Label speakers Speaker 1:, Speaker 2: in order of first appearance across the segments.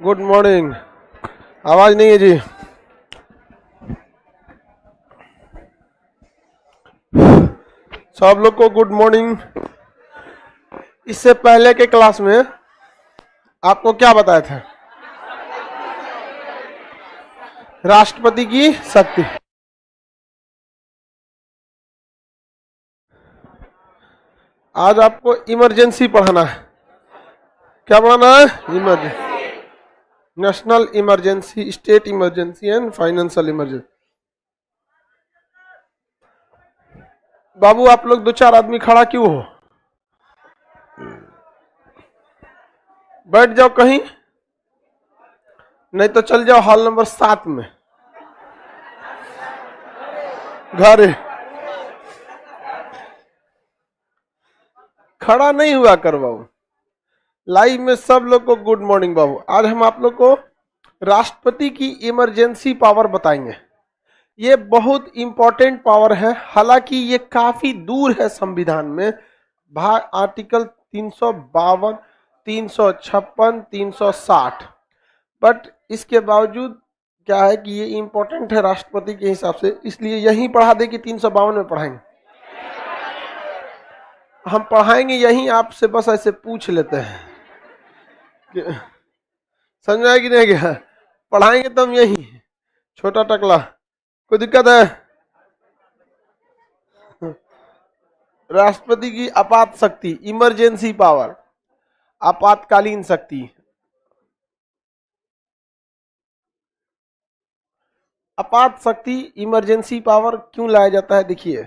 Speaker 1: Good morning. आवाज नहीं है जी। सब लोग को गुड मॉर्निंग। इससे पहले के क्लास में आपको क्या बताया था? राष्ट्रपति की शक्ति। आज आपको इमरजेंसी पढ़ाना है। क्या पढ़ाना है? Emergency, national emergency, state emergency and financial emergency. बाबू आप लोग 2-4 आदमी खड़ा क्यों हो? बैठ जाओ कहीं, नहीं तो चल जाओ हॉल नंबर 7 में घर। खड़ा नहीं हुआ कर बाबू। लाइव में सब लोग को गुड मॉर्निंग बाबू। आज हम आप लोग को राष्ट्रपति की इमरजेंसी पावर बताएंगे। ये बहुत इंपॉर्टेंट पावर है, हालांकि ये काफी दूर है संविधान में। भाग आर्टिकल 352, 356, 360, बट इसके बावजूद क्या है कि ये इंपॉर्टेंट है राष्ट्रपति के हिसाब से, इसलिए यही पढ़ा दे कि 352 में पढ़ाएंगे। हम पढ़ाएंगे यही, आपसे बस ऐसे पूछ लेते हैं समझा कि नहीं गया? पढ़ाएंगे तो हम यही। छोटा टकला कोई दिक्कत है? राष्ट्रपति की आपात शक्ति, इमरजेंसी पावर, आपातकालीन शक्ति। आपात शक्ति, इमरजेंसी पावर क्यों लाया जाता है? देखिए,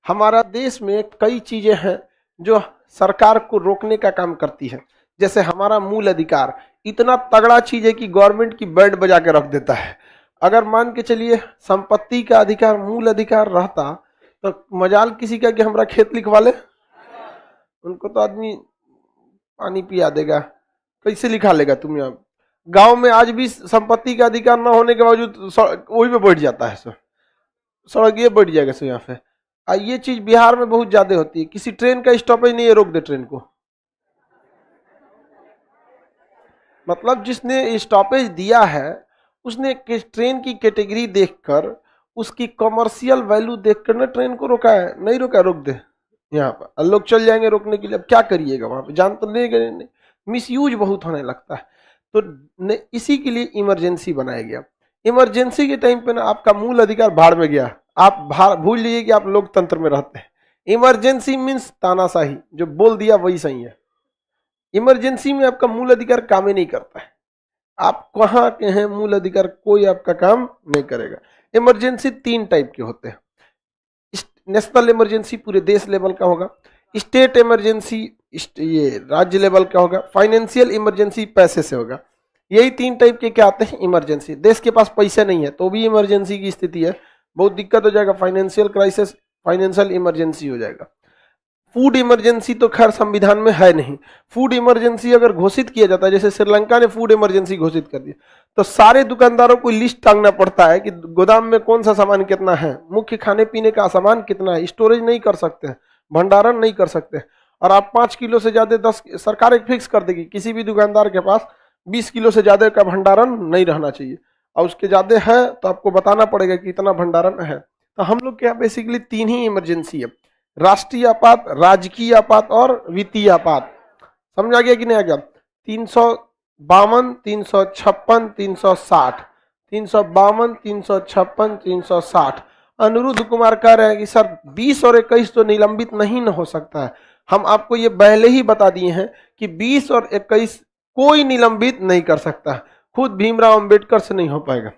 Speaker 1: हमारा देश में कई चीजें हैं जो सरकार को रोकने का काम करती है। जैसे हमारा मूल अधिकार इतना तगड़ा चीज है कि गवर्नमेंट की बैंड बजा के रख देता है। अगर मान के चलिए संपत्ति का अधिकार, मूल अधिकार रहता तो मजाल किसी का कि हमारा खेत लिखवा ले, उनको तो आदमी पानी पिया देगा। कैसे लिखा लेगा तुम? यहाँ गांव में आज भी संपत्ति का अधिकार न होने के बावजूद वही पे बैठ जाता है, सड़क ये बैठ जाएगा सो यहाँ पे। ये चीज बिहार में बहुत ज्यादा होती है। किसी ट्रेन का स्टॉपेज नहीं है, रोक दे ट्रेन को। मतलब जिसने स्टॉपेज दिया है उसने ट्रेन की कैटेगरी देखकर, उसकी कमर्शियल वैल्यू देखकर ना ट्रेन को रोका है। नहीं रोका, रोक दे यहाँ पर, लोग चल जाएंगे रोकने के लिए। अब क्या करिएगा वहां पे? जान तो नहीं, मिस यूज बहुत होने लगता है। तो इसी के लिए इमरजेंसी बनाया गया। इमरजेंसी के टाइम पे ना आपका मूल अधिकार भाड़ में गया। आप भूल लीजिए कि आप लोकतंत्र में रहते हैं। इमरजेंसी मीन्स तानाशाही, जो बोल दिया वही सही है। इमरजेंसी में आपका मूल अधिकार काम ही नहीं करता है। आप कहाँ के हैं, मूल अधिकार कोई आपका काम नहीं करेगा। इमरजेंसी 3 टाइप के होते हैं। नेशनल इमरजेंसी पूरे देश लेवल का होगा, स्टेट इमरजेंसी ये राज्य लेवल का होगा, फाइनेंशियल इमरजेंसी पैसे से होगा। यही 3 टाइप के क्या आते हैं इमरजेंसी। देश के पास पैसे नहीं है तो भी इमरजेंसी की स्थिति है, बहुत दिक्कत हो जाएगा, फाइनेंशियल क्राइसिस, फाइनेंशियल इमरजेंसी हो जाएगा। फूड इमरजेंसी तो खैर संविधान में है नहीं। फूड इमरजेंसी अगर घोषित किया जाता है, जैसे श्रीलंका ने फूड इमरजेंसी घोषित कर दिया, तो सारे दुकानदारों को लिस्ट टांगना पड़ता है कि गोदाम में कौन सा सामान कितना है, मुख्य खाने पीने का सामान कितना है। स्टोरेज नहीं कर सकते, भंडारण नहीं कर सकते। और आप 5 किलो से ज्यादा 10, सरकार एक फिक्स कर देगी किसी भी दुकानदार के पास 20 किलो से ज्यादा का भंडारण नहीं रहना चाहिए, और उसके ज्यादा है तो आपको बताना पड़ेगा कि इतना भंडारण है। तो हम लोग के यहाँ बेसिकली 3 ही इमरजेंसी है, राष्ट्रीय आपात, राजकीय आपात और वित्तीय आपात। समझ आ गया कि नहीं आ गया? 352, 356, 360, 352, 356, 360। अनिरुद्ध कुमार कह रहे हैं कि सर 20 और 21 तो निलंबित नहीं न हो सकता है। हम आपको ये पहले ही बता दिए हैं कि 20 और 21 कोई निलंबित नहीं कर सकता, खुद भीमराव अंबेडकर से नहीं हो पाएगा।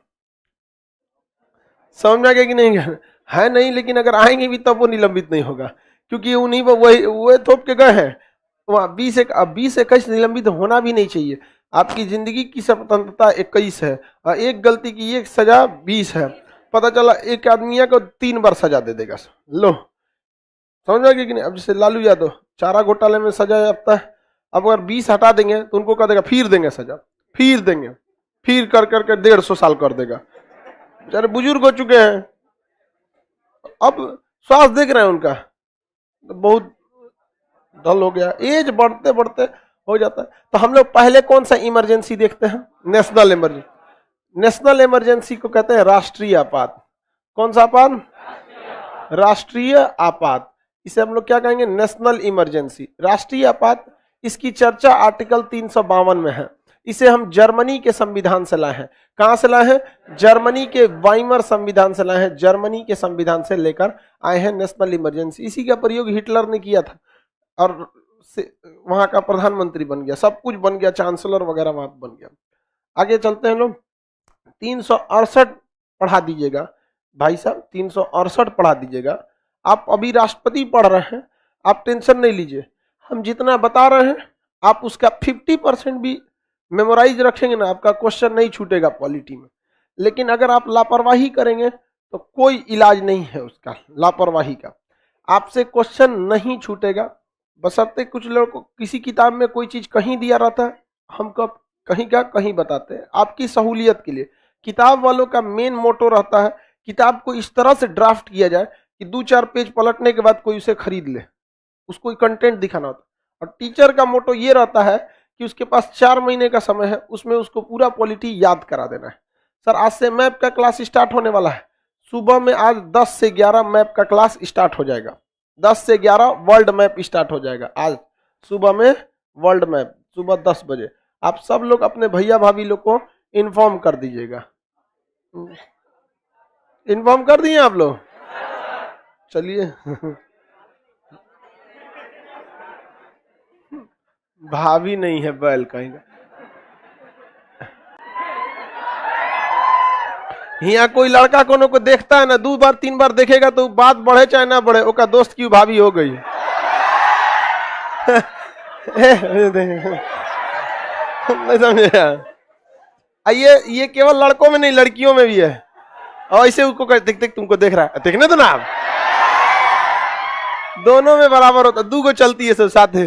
Speaker 1: समझ आ गया कि नहीं है? नहीं, लेकिन अगर आएंगे भी तब वो निलंबित नहीं होगा, क्योंकि उन्हीं वही थोप के गए हैं वहां। 20-21 निलंबित होना भी नहीं चाहिए। आपकी जिंदगी की स्वतंत्रता 21 है और एक गलती की एक सजा 20 है। पता चला एक आदमी को 3 बार सजा दे देगा। लो, समझ आ गया कि नहीं? अब जैसे लालू यादव चारा घोटाले में सजा याफ्ता है, अब अगर 20 हटा देंगे तो उनको कह देगा फिर देंगे सजा, फिर देंगे, फिर कर करके 150 साल कर देगा। बेचारे बुजुर्ग हो चुके हैं, अब श्वास देख रहे हैं उनका, तो बहुत डल हो गया, एज बढ़ते बढ़ते हो जाता है। तो हम लोग पहले कौन सा इमरजेंसी देखते हैं? National emergency. नेशनल इमरजेंसी को कहते हैं राष्ट्रीय आपात। कौन सा आपात? राष्ट्रीय आपात। इसे हम लोग क्या कहेंगे? नेशनल इमरजेंसी, राष्ट्रीय आपात। इसकी चर्चा आर्टिकल 352 में है। इसे हम जर्मनी के संविधान से लाए हैं। कहां से लाए हैं? जर्मनी के वाइमर संविधान से लाए हैं। जर्मनी के संविधान से लेकर आए हैं नेशनल इमरजेंसी। इसी का प्रयोग हिटलर ने किया था और वहां का प्रधानमंत्री बन गया, सब कुछ बन गया, चांसलर वगैरह वहां बन गया। आगे चलते हैं लोग। 368 पढ़ा दीजिएगा भाई साहब, 368 पढ़ा दीजिएगा। आप अभी राष्ट्रपति पढ़ रहे हैं, आप टेंशन नहीं लीजिए, हम जितना बता रहे हैं आप उसका 50% भी मेमोराइज रखेंगे ना, आपका क्वेश्चन नहीं छूटेगा पॉलिटी में। लेकिन अगर आप लापरवाही करेंगे तो कोई इलाज नहीं है उसका, लापरवाही का। आपसे क्वेश्चन नहीं छूटेगा, बशर्ते कुछ लोग को किसी किताब में कोई चीज कहीं दिया रहता है, हम कब कहीं का कहीं बताते हैं आपकी सहूलियत के लिए। किताब वालों का मेन मोटो रहता है किताब को इस तरह से ड्राफ्ट किया जाए कि 2-4 पेज पलटने के बाद कोई उसे खरीद ले, उसको कंटेंट दिखाना होता है। और टीचर का मोटो ये रहता है कि उसके पास 4 महीने का समय है, उसमें उसको पूरा पॉलिटी याद करा देना है। सर आज से मैप का क्लास स्टार्ट होने वाला है, सुबह में आज 10 से 11 मैप का क्लास स्टार्ट हो जाएगा। 10 से 11 वर्ल्ड मैप स्टार्ट हो जाएगा आज सुबह में, वर्ल्ड मैप सुबह 10 बजे। आप सब लोग अपने भैया भाभी लोग को इन्फॉर्म कर दीजिएगा। इन्फॉर्म कर दिए आप लोग? चलिए भाभी नहीं है बैल कहीं का। यहाँ कोई लड़का कोनो को देखता है ना, 2 बार 3 बार देखेगा तो बात बढ़े चाहे ना बढ़े, ओका दोस्त की भाभी हो गई। नहीं समझे? ये केवल लड़कों में नहीं, लड़कियों में भी है। और ऐसे उसको देख देख तुमको देख रहा है, देखने दो ना आप। दोनों में बराबर होता, 2 को चलती है सब साथ है।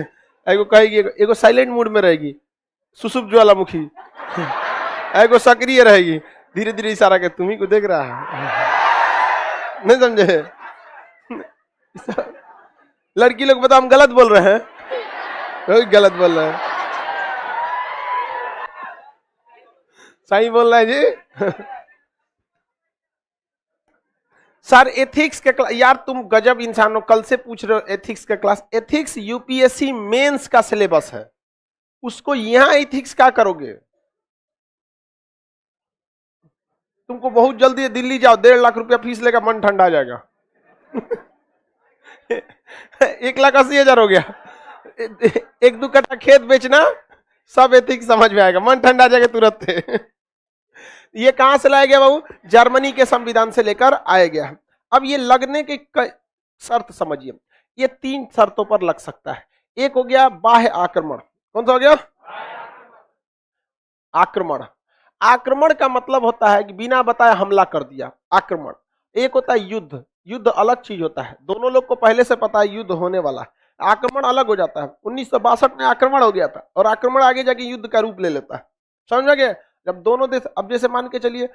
Speaker 1: एगो कहेगी, एगो साइलेंट मूड में रहेगी, सुसुप्त ज्वालामुखी, एगो सक्रिय रहेगी, धीरे धीरे इशारा के तुम ही को देख रहा है। नहीं समझे? लड़की लोग बता हम गलत बोल रहे हैं, गलत बोल रहे हैं, सही बोल रहा है जी। सर एथिक्स के क्लास, यार तुम गजब इंसान हो, कल से पूछ रहे हो एथिक्स का क्लास। एथिक्स यूपीएससी मेंस का सिलेबस है, उसको यहां एथिक्स क्या करोगे? तुमको बहुत जल्दी दिल्ली जाओ, 1.5 लाख रुपया फीस लेगा, मन ठंडा आ जाएगा। 1,80,000 हो गया, 1-2 कट्ठा खेत बेचना, सब एथिक्स समझ में आएगा, मन ठंडा आ जाएगा तुरंत। ये कहां से लाया गया बाबू? जर्मनी के संविधान से लेकर आया गया। अब ये लगने के शर्त समझिए, ये 3 शर्तों पर लग सकता है। एक हो गया बाह्य आक्रमण। कौन सा हो गया? आक्रमण। आक्रमण का मतलब होता है कि बिना बताए हमला कर दिया, आक्रमण। एक होता है युद्ध, युद्ध अलग चीज होता है, दोनों लोग को पहले से पता है युद्ध होने वाला है। आक्रमण अलग हो जाता है। 1962 में आक्रमण हो गया था, और आक्रमण आगे जाके युद्ध का रूप ले लेता है। समझ गए? जब दोनों देश, अब जैसे मान के चलिए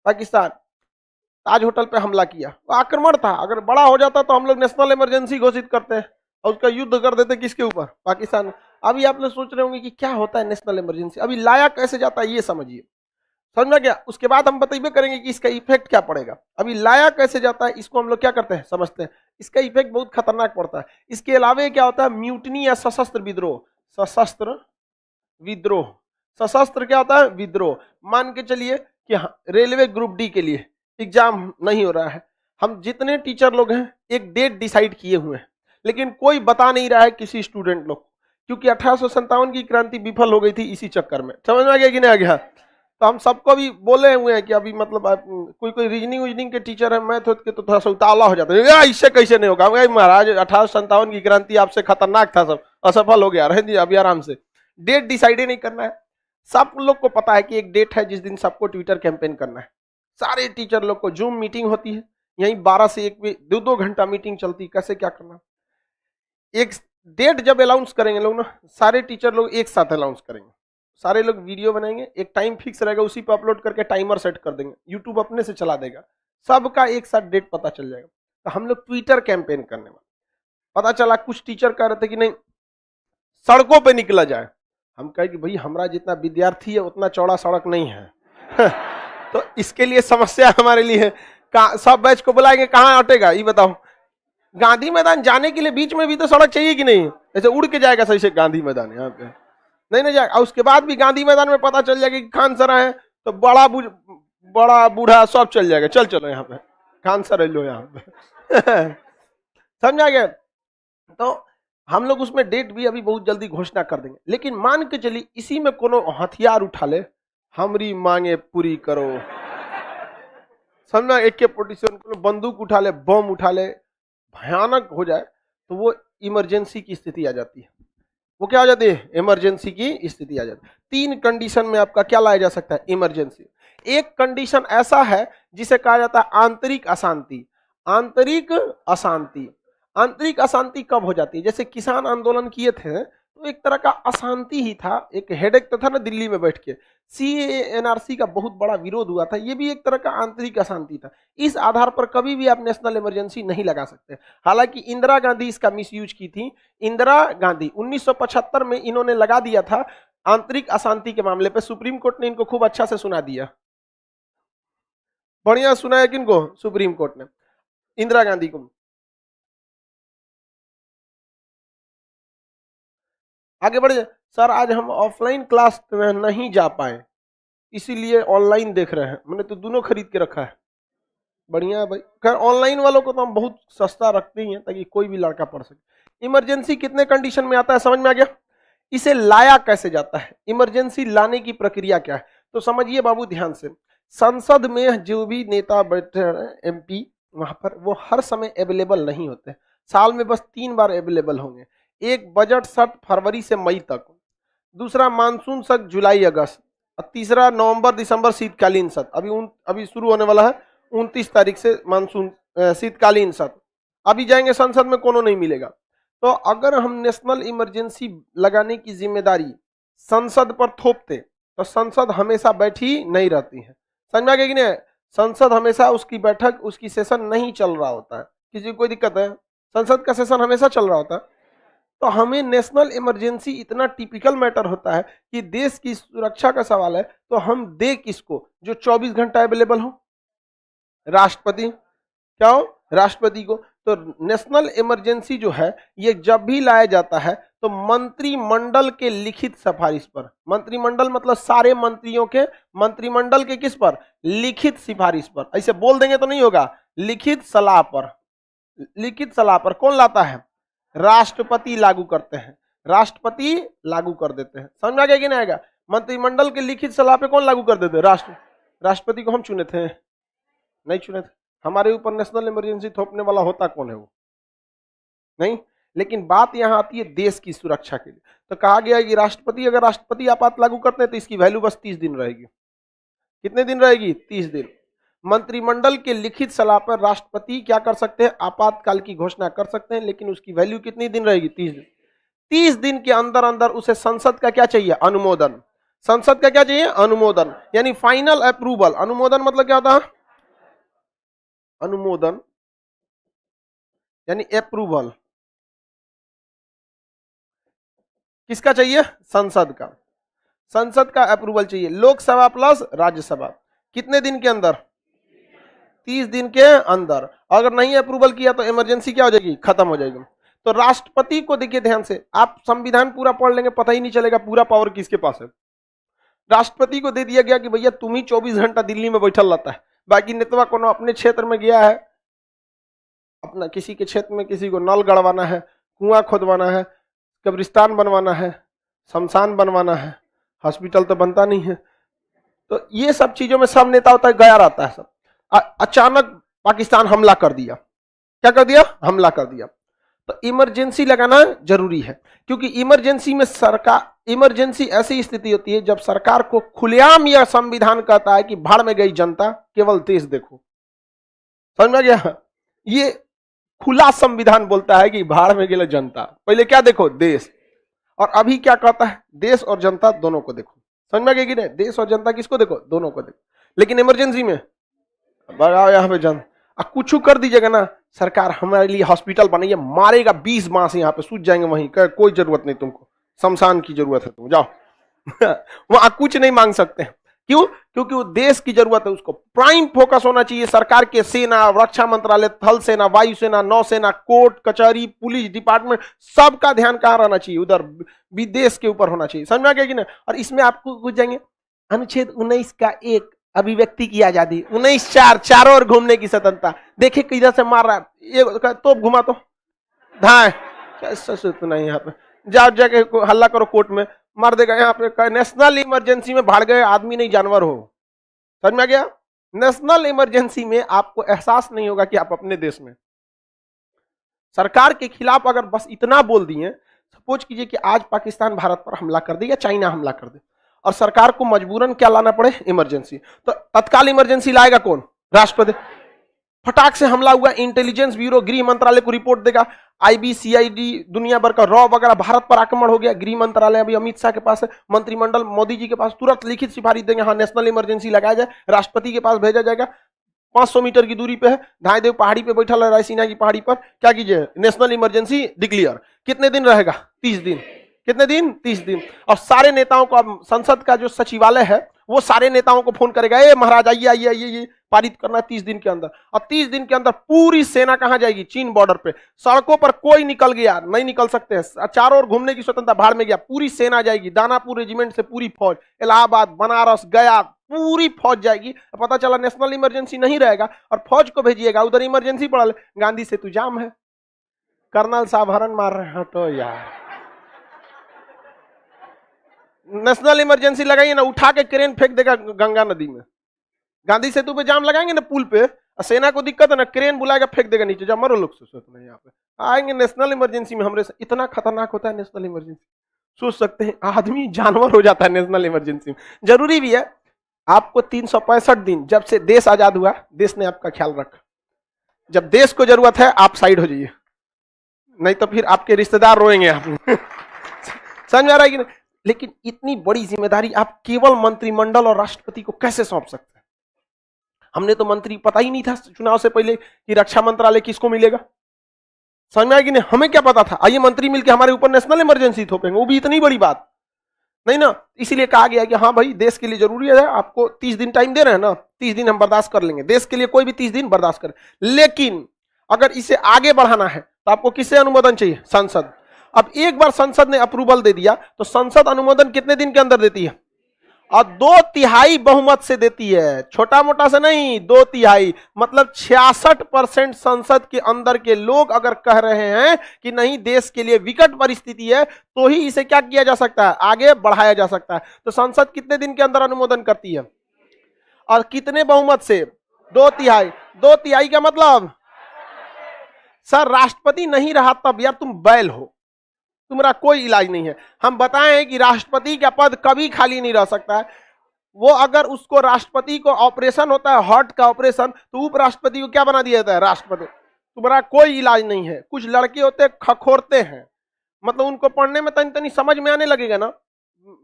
Speaker 1: पाकिस्तान ताज होटल पे हमला किया, वो आक्रमण था। अगर बड़ा हो जाता तो हम लोग नेशनल इमरजेंसी घोषित करते हैं और उसका युद्ध कर देते किसके ऊपर? पाकिस्तान। अभी आप लोग सोच रहे होंगे कि क्या होता है नेशनल इमरजेंसी, अभी लाया कैसे जाता है ये समझिए। समझ गया? उसके बाद हम बतेबे करेंगे कि इसका इफेक्ट क्या पड़ेगा। अभी लाया कैसे जाता है इसको हम लोग क्या करते हैं, समझते हैं। इसका इफेक्ट बहुत खतरनाक पड़ता है। इसके अलावा क्या होता है? म्यूटनी या सशस्त्र विद्रोह। सशस्त्र विद्रोह, सशस्त्र क्या होता है? विद्रोह। मान के चलिए कि रेलवे ग्रुप डी के लिए एग्जाम नहीं हो रहा है, हम जितने टीचर लोग हैं एक डेट डिसाइड किए हुए हैं, लेकिन कोई बता नहीं रहा है किसी स्टूडेंट लोग, क्योंकि 1857 की क्रांति विफल हो गई थी इसी चक्कर में। समझ में आ गया कि नहीं आ गया? तो हम सबको भी बोले हुए हैं कि अभी मतलब कोई रीजनिंग विजनिंग के टीचर है, मैथ के तो थोड़ा सा उतावला हो जाता है, इससे कैसे नहीं होगा महाराज, 1857 की क्रांति आपसे खतरनाक था, सब असफल हो गया, रह दिया अभी आराम से। डेट डिसाइड ही नहीं करना है। सब लोग को पता है कि एक डेट है जिस दिन सबको ट्विटर कैंपेन करना है। सारे टीचर लोग को जूम मीटिंग होती है, यही 12 से 1 में 2-2 घंटा मीटिंग चलती है, कैसे क्या करना। एक डेट जब अनाउंस करेंगे लोग ना, सारे टीचर लोग एक साथ अनाउंस करेंगे, सारे लोग वीडियो बनाएंगे, एक टाइम फिक्स रहेगा, उसी पर अपलोड करके टाइमर सेट कर देंगे, यूट्यूब अपने से चला देगा, सबका एक साथ डेट पता चल जाएगा। तो हम लोग ट्विटर कैंपेन करने वाले। पता चला कुछ टीचर कह रहे थे कि नहीं सड़कों पे निकला जाए, हम कहे कि भाई हमारा जितना विद्यार्थी है उतना चौड़ा सड़क नहीं है तो इसके लिए समस्या हमारे लिए है। सब बैच को बुलाएंगे, कहाँ हटेगा ये बताओ। गांधी मैदान जाने के लिए बीच में भी तो सड़क चाहिए कि नहीं? ऐसे उड़ के जाएगा सही से गांधी मैदान, यहाँ पे नहीं ना जाएगा। उसके बाद भी गांधी मैदान में पता चल जाएगा कि खान सरा है तो बड़ा बूढ़ा सब चल जाएगा, चल चलो यहाँ पे खान सर लो यहाँ पे समझा गया? तो हम लोग उसमें डेट भी अभी बहुत जल्दी घोषणा कर देंगे। लेकिन मान के चलिए इसी में कोनो हथियार उठा ले, हमरी मांगे पूरी करो, समझना, AK-47 बंदूक उठा ले, बम उठा ले, भयानक हो जाए, तो वो इमरजेंसी की स्थिति आ जाती है। वो क्या आ जाती है? इमरजेंसी की स्थिति आ जाती है। 3 कंडीशन में आपका क्या लाया जा सकता है? इमरजेंसी। एक कंडीशन ऐसा है जिसे कहा जाता है आंतरिक अशांति। आंतरिक अशांति, आंतरिक अशांति कब हो जाती है? जैसे किसान आंदोलन किए थे तो एक तरह का अशांति ही था, एक हेडेक तो था ना दिल्ली में बैठ के। CAA-NRC का बहुत बड़ा विरोध हुआ था, ये भी एक तरह का आंतरिक अशांति था। इस आधार पर कभी भी आप नेशनल इमरजेंसी नहीं लगा सकते। हालांकि इंदिरा गांधी इसका मिसयूज की थी। इंदिरा गांधी 1975 में इन्होंने लगा दिया था आंतरिक अशांति के मामले पे। सुप्रीम कोर्ट ने इनको खूब अच्छा से सुना दिया, बढ़िया सुनाया किनको? सुप्रीम कोर्ट ने इंदिरा गांधी को। आगे बढ़े सर, आज हम ऑफलाइन क्लास में नहीं जा पाए इसीलिए ऑनलाइन देख रहे हैं। मैंने तो दोनों खरीद के रखा है। बढ़िया है भाई। खैर ऑनलाइन वालों को तो हम बहुत सस्ता रखते ही हैं ताकि कोई भी लड़का पढ़ सके। इमरजेंसी कितने कंडीशन में आता है समझ में आ गया? इसे लाया कैसे जाता है? इमरजेंसी लाने की प्रक्रिया क्या है? तो समझिए बाबू ध्यान से, संसद में जो भी नेता बैठे हैं MP, वहां पर वो हर समय अवेलेबल नहीं होते। साल में बस 3 बार अवेलेबल होंगे। एक बजट सत्र फरवरी से मई तक, दूसरा मानसून सत्र जुलाई अगस्त, और तीसरा नवंबर दिसंबर शीतकालीन सत्र। अभी शुरू होने वाला है 29 तारीख से मानसून शीतकालीन सत्र। अभी जाएंगे संसद में कोनो नहीं मिलेगा। तो अगर हम नेशनल इमरजेंसी लगाने की जिम्मेदारी संसद पर थोपते तो संसद हमेशा बैठी नहीं रहती है। समझ में आ गया कि नहीं? संसद हमेशा उसकी बैठक, उसकी सेशन नहीं चल रहा होता है। किसी को कोई दिक्कत है? संसद का सेशन हमेशा चल रहा होता है। तो हमें नेशनल इमरजेंसी इतना टिपिकल मैटर होता है कि देश की सुरक्षा का सवाल है, तो हम दे किसको? जो 24 घंटा अवेलेबल हो, राष्ट्रपति। क्या हो? राष्ट्रपति को। तो नेशनल इमरजेंसी जो है ये जब भी लाया जाता है तो मंत्रिमंडल के लिखित सिफारिश पर, मंत्रिमंडल मतलब सारे मंत्रियों के, मंत्रिमंडल के किस पर? लिखित सिफारिश पर। ऐसे बोल देंगे तो नहीं होगा, लिखित सलाह पर। लिखित सलाह पर कौन लाता है? राष्ट्रपति लागू करते हैं, राष्ट्रपति लागू कर देते हैं। समझ में आ गया कि नहीं आएगा? मंत्रिमंडल के लिखित सलाह पे कौन लागू कर देते? राष्ट्रपति को हम चुने थे? नहीं चुने थे। हमारे ऊपर नेशनल इमरजेंसी थोपने वाला होता कौन है? वो नहीं। लेकिन बात यहां आती है देश की सुरक्षा के लिए। तो कहा गया है कि राष्ट्रपति, अगर राष्ट्रपति आपात लागू करते हैं तो इसकी वैल्यू बस 30 दिन रहेगी। कितने दिन रहेगी? 30 दिन। मंत्रिमंडल के लिखित सलाह पर राष्ट्रपति क्या कर सकते हैं? आपातकाल की घोषणा कर सकते हैं, लेकिन उसकी वैल्यू कितनी दिन रहेगी? 30 दिन। 30 दिन के अंदर अंदर उसे संसद का क्या चाहिए? अनुमोदन। संसद का क्या चाहिए? अनुमोदन, यानी फाइनल अप्रूवल। अनुमोदन मतलब क्या होता है? अनुमोदन यानी अप्रूवल किसका चाहिए? संसद का। संसद का अप्रूवल चाहिए। लोकसभा प्लस राज्यसभा कितने दिन के अंदर? 30 दिन के अंदर। अगर नहीं अप्रूवल किया तो इमरजेंसी क्या हो जाएगी? खत्म हो जाएगी। तो राष्ट्रपति को देखिए ध्यान से, आप संविधान पूरा पढ़ लेंगे पता ही नहीं चलेगा पूरा पावर किसके पास है। राष्ट्रपति को दे दिया गया कि भैया तुम ही 24 घंटा दिल्ली में बैठल रहता है, बाकी नेतवा को अपने क्षेत्र में गया है, अपना किसी के क्षेत्र में किसी को नल गड़वाना है, कुआं खोदवाना है, कब्रिस्तान बनवाना है, शमशान बनवाना है, हॉस्पिटल तो बनता नहीं है। तो ये सब चीजों में सब नेता होता है, गया रहता है सब। अचानक पाकिस्तान हमला कर दिया। क्या कर दिया? हमला कर दिया। तो इमरजेंसी लगाना जरूरी है, क्योंकि इमरजेंसी में सरकार, इमरजेंसी ऐसी स्थिति होती है जब सरकार को खुलेआम यह संविधान कहता है कि भाड़ में गई जनता, केवल देश देखो। समझ में आ गया? ये खुला संविधान बोलता है कि भाड़ में गई जनता, पहले क्या देखो? देश। और अभी क्या कहता है? देश और जनता दोनों को देखो। समझ में आ गया कि नहीं? देश और जनता किसको देखो? दोनों को देखो। लेकिन इमरजेंसी में बढ़ाओ यहाँ पे जन कुछ कर दीजिएगा ना, सरकार हमारे लिए हॉस्पिटल बनाइए, मारेगा 20 माह से, यहाँ पे सूझ जाएंगे वहीं, कोई जरूरत नहीं तुमको, शमशान की जरूरत है तुम जाओ। वहां कुछ नहीं मांग सकते हैं। क्यों? क्योंकि वो देश की जरूरत है, उसको प्राइम फोकस होना चाहिए। सरकार के सेना, रक्षा मंत्रालय, थल सेना, वायुसेना, नौसेना, कोर्ट कचहरी, पुलिस डिपार्टमेंट, सबका ध्यान कहां रहना चाहिए? उधर विदेश के ऊपर होना चाहिए। समझ में आ गया कि नहीं? और इसमें आपको कुछ जाएंगे अनुच्छेद 19 का 1 अभिव्यक्ति की आजादी, 19(4) चारों ओर घूमने की स्वतंत्रता। देखे किधर से मार रहा है, ये तो घुमा तो धाए कैसा सुतना यहाँ पे, जाओ जाके हल्ला करो कोर्ट में, मार देगा। यहाँ पे नेशनल इमरजेंसी में भाड़ गए आदमी नहीं जानवर हो। समझ में आ गया? नेशनल इमरजेंसी में आपको एहसास नहीं होगा कि आप अपने देश में। सरकार के खिलाफ अगर बस इतना बोल दिए, सपोज कीजिए कि आज पाकिस्तान भारत पर हमला कर दे या चाइना हमला कर दे, और सरकार को मजबूरन क्या लाना पड़े? इमरजेंसी। तो तत्काल इमरजेंसी लाएगा कौन? राष्ट्रपति। फटाक से हमला हुआ, इंटेलिजेंस ब्यूरो, गृह मंत्रालय को रिपोर्ट देगा, आईबीसीआईडी, दुनिया भर का रॉ वगैरह, भारत पर आक्रमण हो गया, गृह मंत्रालय अभी अमित शाह के पास है, मंत्रिमंडल मोदी जी के पास, तुरंत लिखित सिफारिश देंगे, हाँ नेशनल इमरजेंसी लगाया जाए, राष्ट्रपति के पास भेजा जाएगा। 500 मीटर की दूरी पे है, धायदेव पहाड़ी पे बैठा है, रायसीना की पहाड़ी पर, क्या कीजिए? National emergency declare. कितने दिन रहेगा? 30 दिन। कितने दिन? 30 दिन। और सारे नेताओं को, संसद का जो सचिवालय है वो सारे नेताओं को फोन करेगा, ए महाराज आइए आइए आइए, ये पारित करना 30 दिन के अंदर। और 30 दिन के अंदर पूरी सेना कहां जाएगी? चीन बॉर्डर पे। सड़कों पर कोई निकल गया, नहीं निकल सकते हैं, चारों ओर घूमने की स्वतंत्रता, भाड़ में गया, पूरी सेना जाएगी। दानापुर रेजिमेंट से पूरी फौज, इलाहाबाद, बनारस, गया, पूरी फौज जाएगी। पता चला नेशनल इमरजेंसी नहीं रहेगा और फौज को भेजिएगा, उधर इमरजेंसी पड़ा, गांधी सेतु जाम है, कर्नल साहब हरन मार रहे हैं, हटो यार। नेशनल इमरजेंसी लगाइए ना, उठा के क्रेन फेंक देगा गंगा नदी में। गांधी सेतु पे जाम लगाएंगे ना पुल पे, सेना को दिक्कत है ना, क्रेन बुलाएगा फेंक देगा नीचे, जा मरो लोग। सोच नहीं, यहाँ पे आएंगे नेशनल इमरजेंसी में, हमरे से इतना खतरनाक होता है नेशनल इमरजेंसी, सोच सकते हैं आदमी जानवर हो जाता है नेशनल इमरजेंसी में। जरूरी भी है। आपको 365 दिन, जब से देश आजाद हुआ, देश ने आपका ख्याल रखा। जब देश को जरूरत है आप साइड हो जाइए, नहीं तो फिर आपके रिश्तेदार रोएंगे आप। समझ में आ रहा है कि नहीं? लेकिन इतनी बड़ी जिम्मेदारी आप केवल मंत्रिमंडल और राष्ट्रपति को कैसे सौंप सकते हैं? हमने तो मंत्री, पता ही नहीं था चुनाव से पहले कि रक्षा मंत्रालय किसको मिलेगा। समझ में आया कि नहीं? हमें क्या पता था? आइए मंत्री मिलकर हमारे ऊपर नेशनल इमरजेंसी थोपेंगे, वो भी इतनी बड़ी बात नहीं ना। इसीलिए कहा गया कि हाँ भाई देश के लिए जरूरी है, आपको 30 दिन टाइम दे रहे हैं ना, 30 दिन हम बर्दाश्त कर लेंगे, देश के लिए कोई भी 30 दिन बर्दाश्त करें। लेकिन अगर इसे आगे बढ़ाना है तो आपको किससे अनुमोदन चाहिए? संसद। अब एक बार संसद ने अप्रूवल दे दिया तो संसद अनुमोदन कितने दिन के अंदर देती है? और 2/3 बहुमत से देती है, छोटा मोटा से नहीं, 2/3 मतलब 66% संसद के अंदर के लोग अगर कह रहे हैं कि नहीं देश के लिए विकट परिस्थिति है, तो ही इसे क्या किया जा सकता है? आगे बढ़ाया जा सकता है। तो संसद कितने दिन के अंदर अनुमोदन करती है और कितने बहुमत से? 2/3। 2/3 का मतलब सर राष्ट्रपति नहीं रहा तब यार तुम बैल हो, तुम्हारा कोई इलाज नहीं है। हम बताएं कि राष्ट्रपति का पद कभी खाली नहीं रह सकता है। वो अगर उसको राष्ट्रपति को ऑपरेशन होता है हार्ट का ऑपरेशन, तो उपराष्ट्रपति को क्या बना दिया जाता है? राष्ट्रपति। तुम्हारा कोई इलाज नहीं है। कुछ लड़के होते खखोरते हैं, मतलब उनको पढ़ने में तनी समझ में आने लगेगा ना।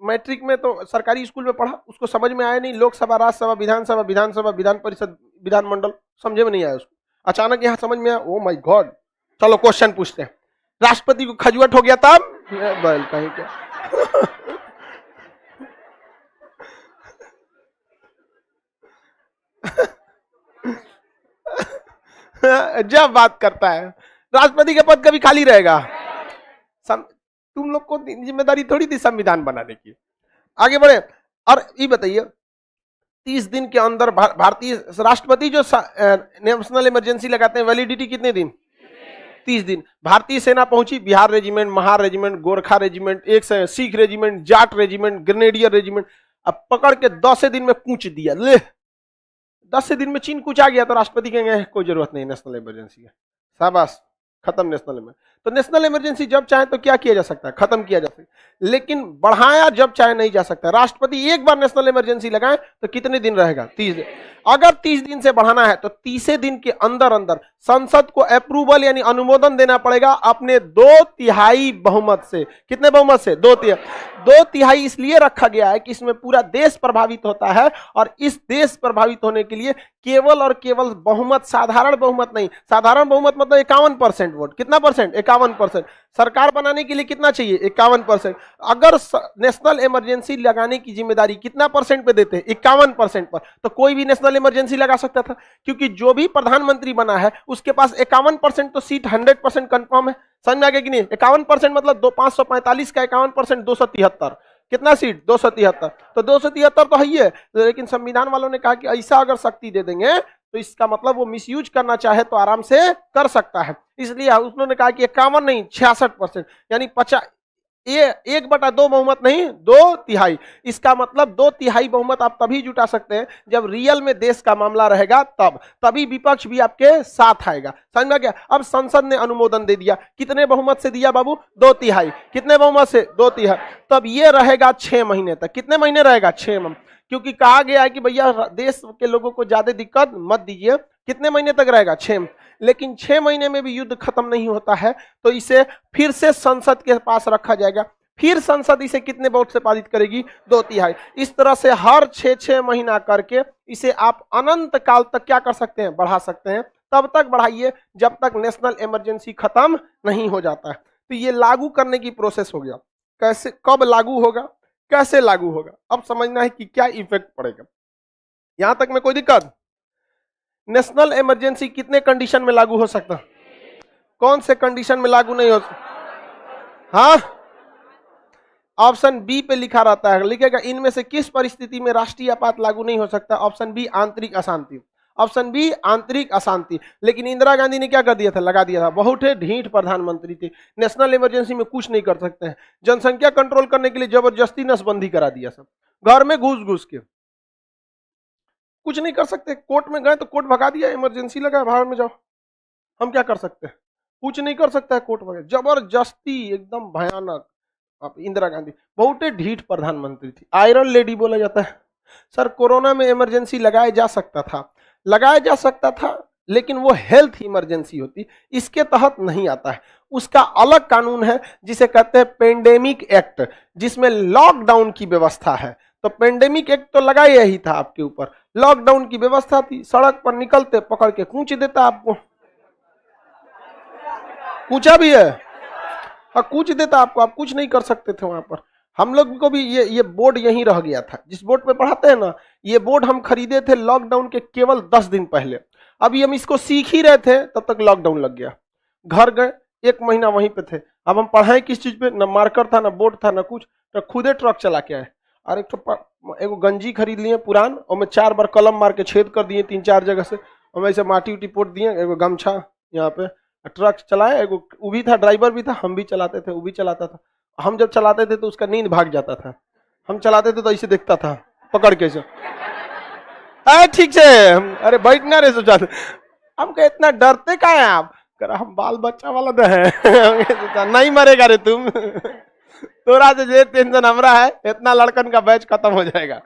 Speaker 1: मैट्रिक में तो सरकारी स्कूल में पढ़ा, उसको समझ में आया नहीं। लोकसभा, राज्यसभा, विधानसभा, विधानसभा, विधान परिषद, विधानमंडल, समझे में नहीं आया उसको। अचानक यहाँ समझ में आया, ओ माय गॉड, चलो क्वेश्चन पूछते हैं। राष्ट्रपति को खजुआट हो गया तब बैल कहीं क्या। जब बात करता है राष्ट्रपति का पद कभी खाली रहेगा? तुम लोग को जिम्मेदारी थोड़ी थी संविधान बनाने की। आगे बढ़े और ये बताइए 30 दिन के अंदर भारतीय राष्ट्रपति जो नेशनल इमरजेंसी लगाते हैं, वैलिडिटी कितने दिन? 30 दिन। भारतीय सेना पहुंची, Bihar regiment, Mahar regiment, Gorkha regiment, एक Sikh regiment, Jat regiment, grenadier regiment, अब पकड़ के 10 दिन में कूच दिया। ले 10 दिन में चीन कूच आ गया तो राष्ट्रपति कहेंगे कोई जरूरत नहीं नेशनल इमरजेंसी है, शाबाश खत्म नेशनल इमरजेंसी। तो नेशनल इमरजेंसी जब चाहे तो क्या किया जा सकता है? खत्म किया जा सकता है, लेकिन बढ़ाया जब चाहे नहीं जा सकता। राष्ट्रपति एक बार नेशनल इमरजेंसी लगाए तो कितने दिन रहेगा? 30 दिन। अगर 30 दिन से बढ़ाना है तो 30 दिन के अंदर अंदर संसद को अप्रूवल यानी अनुमोदन देना पड़ेगा अपने 2/3 बहुमत से। कितने बहुमत से? 2/3 इसलिए रखा गया है कि इसमें पूरा देश प्रभावित होता है, और इस देश प्रभावित होने के लिए केवल और केवल बहुमत, साधारण बहुमत नहीं, साधारण बहुमत मतलब 51% वोट। कितना परसेंट? 51 51%। सरकार बनाने के लिए कितना चाहिए? 51%। अगर नेशनल इमरजेंसी लगाने की जिम्मेदारी कितना परसेंट पे देते हैं? 51% पर। तो कोई भी नेशनल इमरजेंसी लगा सकता था, क्योंकि जो भी प्रधानमंत्री बना है उसके पास 51% तो सीट 100% कंफर्म है। समझ में आ गया कि नहीं? 51% मतलब 545 का 51% 273। कितना सीट? 273। तो 273 तो है ही है, लेकिन संविधान वालों ने कहा कि ऐसा अगर शक्ति दे देंगे तो इसका मतलब वो मिसयूज करना चाहे तो आराम से कर सकता है। इसलिए उन्होंने कहा कि 51 नहीं 66%, यानी 50, ये 1/2 बहुमत नहीं 2/3। इसका मतलब 2/3 बहुमत आप तभी जुटा सकते हैं जब रियल में देश का मामला रहेगा, तभी विपक्ष भी आपके साथ आएगा। समझ में गया? अब संसद ने अनुमोदन दे दिया, कितने बहुमत से दिया बाबू? 2/3। कितने बहुमत से? 2/3। तब ये रहेगा 6 महीने तक। कितने महीने रहेगा? 6 महीने, क्योंकि कहा गया है कि भैया देश के लोगों को ज्यादा दिक्कत मत दीजिए। कितने महीने तक रहेगा? 6। लेकिन 6 महीने में भी युद्ध खत्म नहीं होता है तो इसे फिर से संसद के पास रखा जाएगा। फिर संसद इसे कितने वोट से पारित करेगी? 2/3। इस तरह से हर 6 महीना करके इसे आप अनंत काल तक क्या कर सकते हैं? बढ़ा सकते हैं। तब तक बढ़ाइए जब तक नेशनल इमरजेंसी खत्म नहीं हो जाता है। तो ये लागू करने की प्रोसेस हो गया। कैसे, कब लागू होगा, कैसे लागू होगा, अब समझना है कि क्या इफेक्ट पड़ेगा। यहां तक में कोई दिक्कत? नेशनल इमरजेंसी कितने कंडीशन में लागू हो सकता? कौन से कंडीशन में लागू नहीं हो? हाँ, ऑप्शन बी पे लिखा रहता है, लिखेगा इनमें से किस परिस्थिति में राष्ट्रीय आपात लागू नहीं हो सकता? ऑप्शन बी आंतरिक अशांति। ऑप्शन बी आंतरिक अशांति। लेकिन इंदिरा गांधी ने क्या कर दिया था? लगा दिया था। बहुत ढीठ प्रधानमंत्री थे, नेशनल इमरजेंसी में कुछ नहीं कर सकते हैं। जनसंख्या कंट्रोल करने के लिए जबरदस्ती नसबंदी करा दिया, सब घर में घुस घुस के कुछ नहीं कर सकते। कोर्ट में गए तो कोर्ट भगा दिया, इमरजेंसी लगा बाहर में जाओ। हम क्या कर सकते हैं? कुछ नहीं कर सकता है कोर्ट वगैरह, जबरदस्ती एकदम भयानक। आप इंदिरा गांधी बहुत ढीठ प्रधानमंत्री थी, आयरन लेडी बोला जाता है। सर कोरोना में इमरजेंसी लगाया जा सकता था, लेकिन वो हेल्थ इमरजेंसी होती, इसके तहत नहीं आता है। उसका अलग कानून है जिसे कहते हैं पेंडेमिक एक्ट, जिसमें लॉकडाउन की व्यवस्था है। तो पेंडेमिक एक्ट तो लगाया ही था आपके ऊपर, लॉकडाउन की व्यवस्था थी। सड़क पर निकलते पकड़ के कूच देता आपको, कूचा भी है, हाँ कूच देता आपको, आप कुछ नहीं कर सकते थे वहां पर। हम लोग को भी ये बोर्ड यहीं रह गया था, जिस बोर्ड पे पढ़ाते हैं ना, ये बोर्ड हम खरीदे थे लॉकडाउन के केवल 10 दिन पहले। अभी हम इसको सीख ही रहे थे, तब तक लॉकडाउन लग गया। घर गए, 1 महीना वहीं पे थे। अब हम पढ़ाए किस चीज पे? न मार्कर था, न बोर्ड था, न कुछ। तो खुदे ट्रक चला के आए और एगो गंजी खरीद लिए पुरान, और में 4 बार कलम मार के छेद कर दिए 3-4 जगह से, और ऐसे माटी उटी पोट दिए, एगो गमछा यहाँ पे, ट्रक चलाए। एगो वो भी था, ड्राइवर भी था, हम भी चलाते थे, वो भी चलाता था। हम जब चलाते थे तो उसका नींद भाग जाता था। हम चलाते थे तो ऐसे देखता था पकड़ के से, ठीक से, अरे बैठना रे सोचा। हम कहे इतना डरते का है आप? कर हम बाल बच्चा वाला तो है नहीं मरेगा रे तुम तोरा से जे टेंशन हमरा है, इतना लड़कन का बैच खत्म हो जाएगा।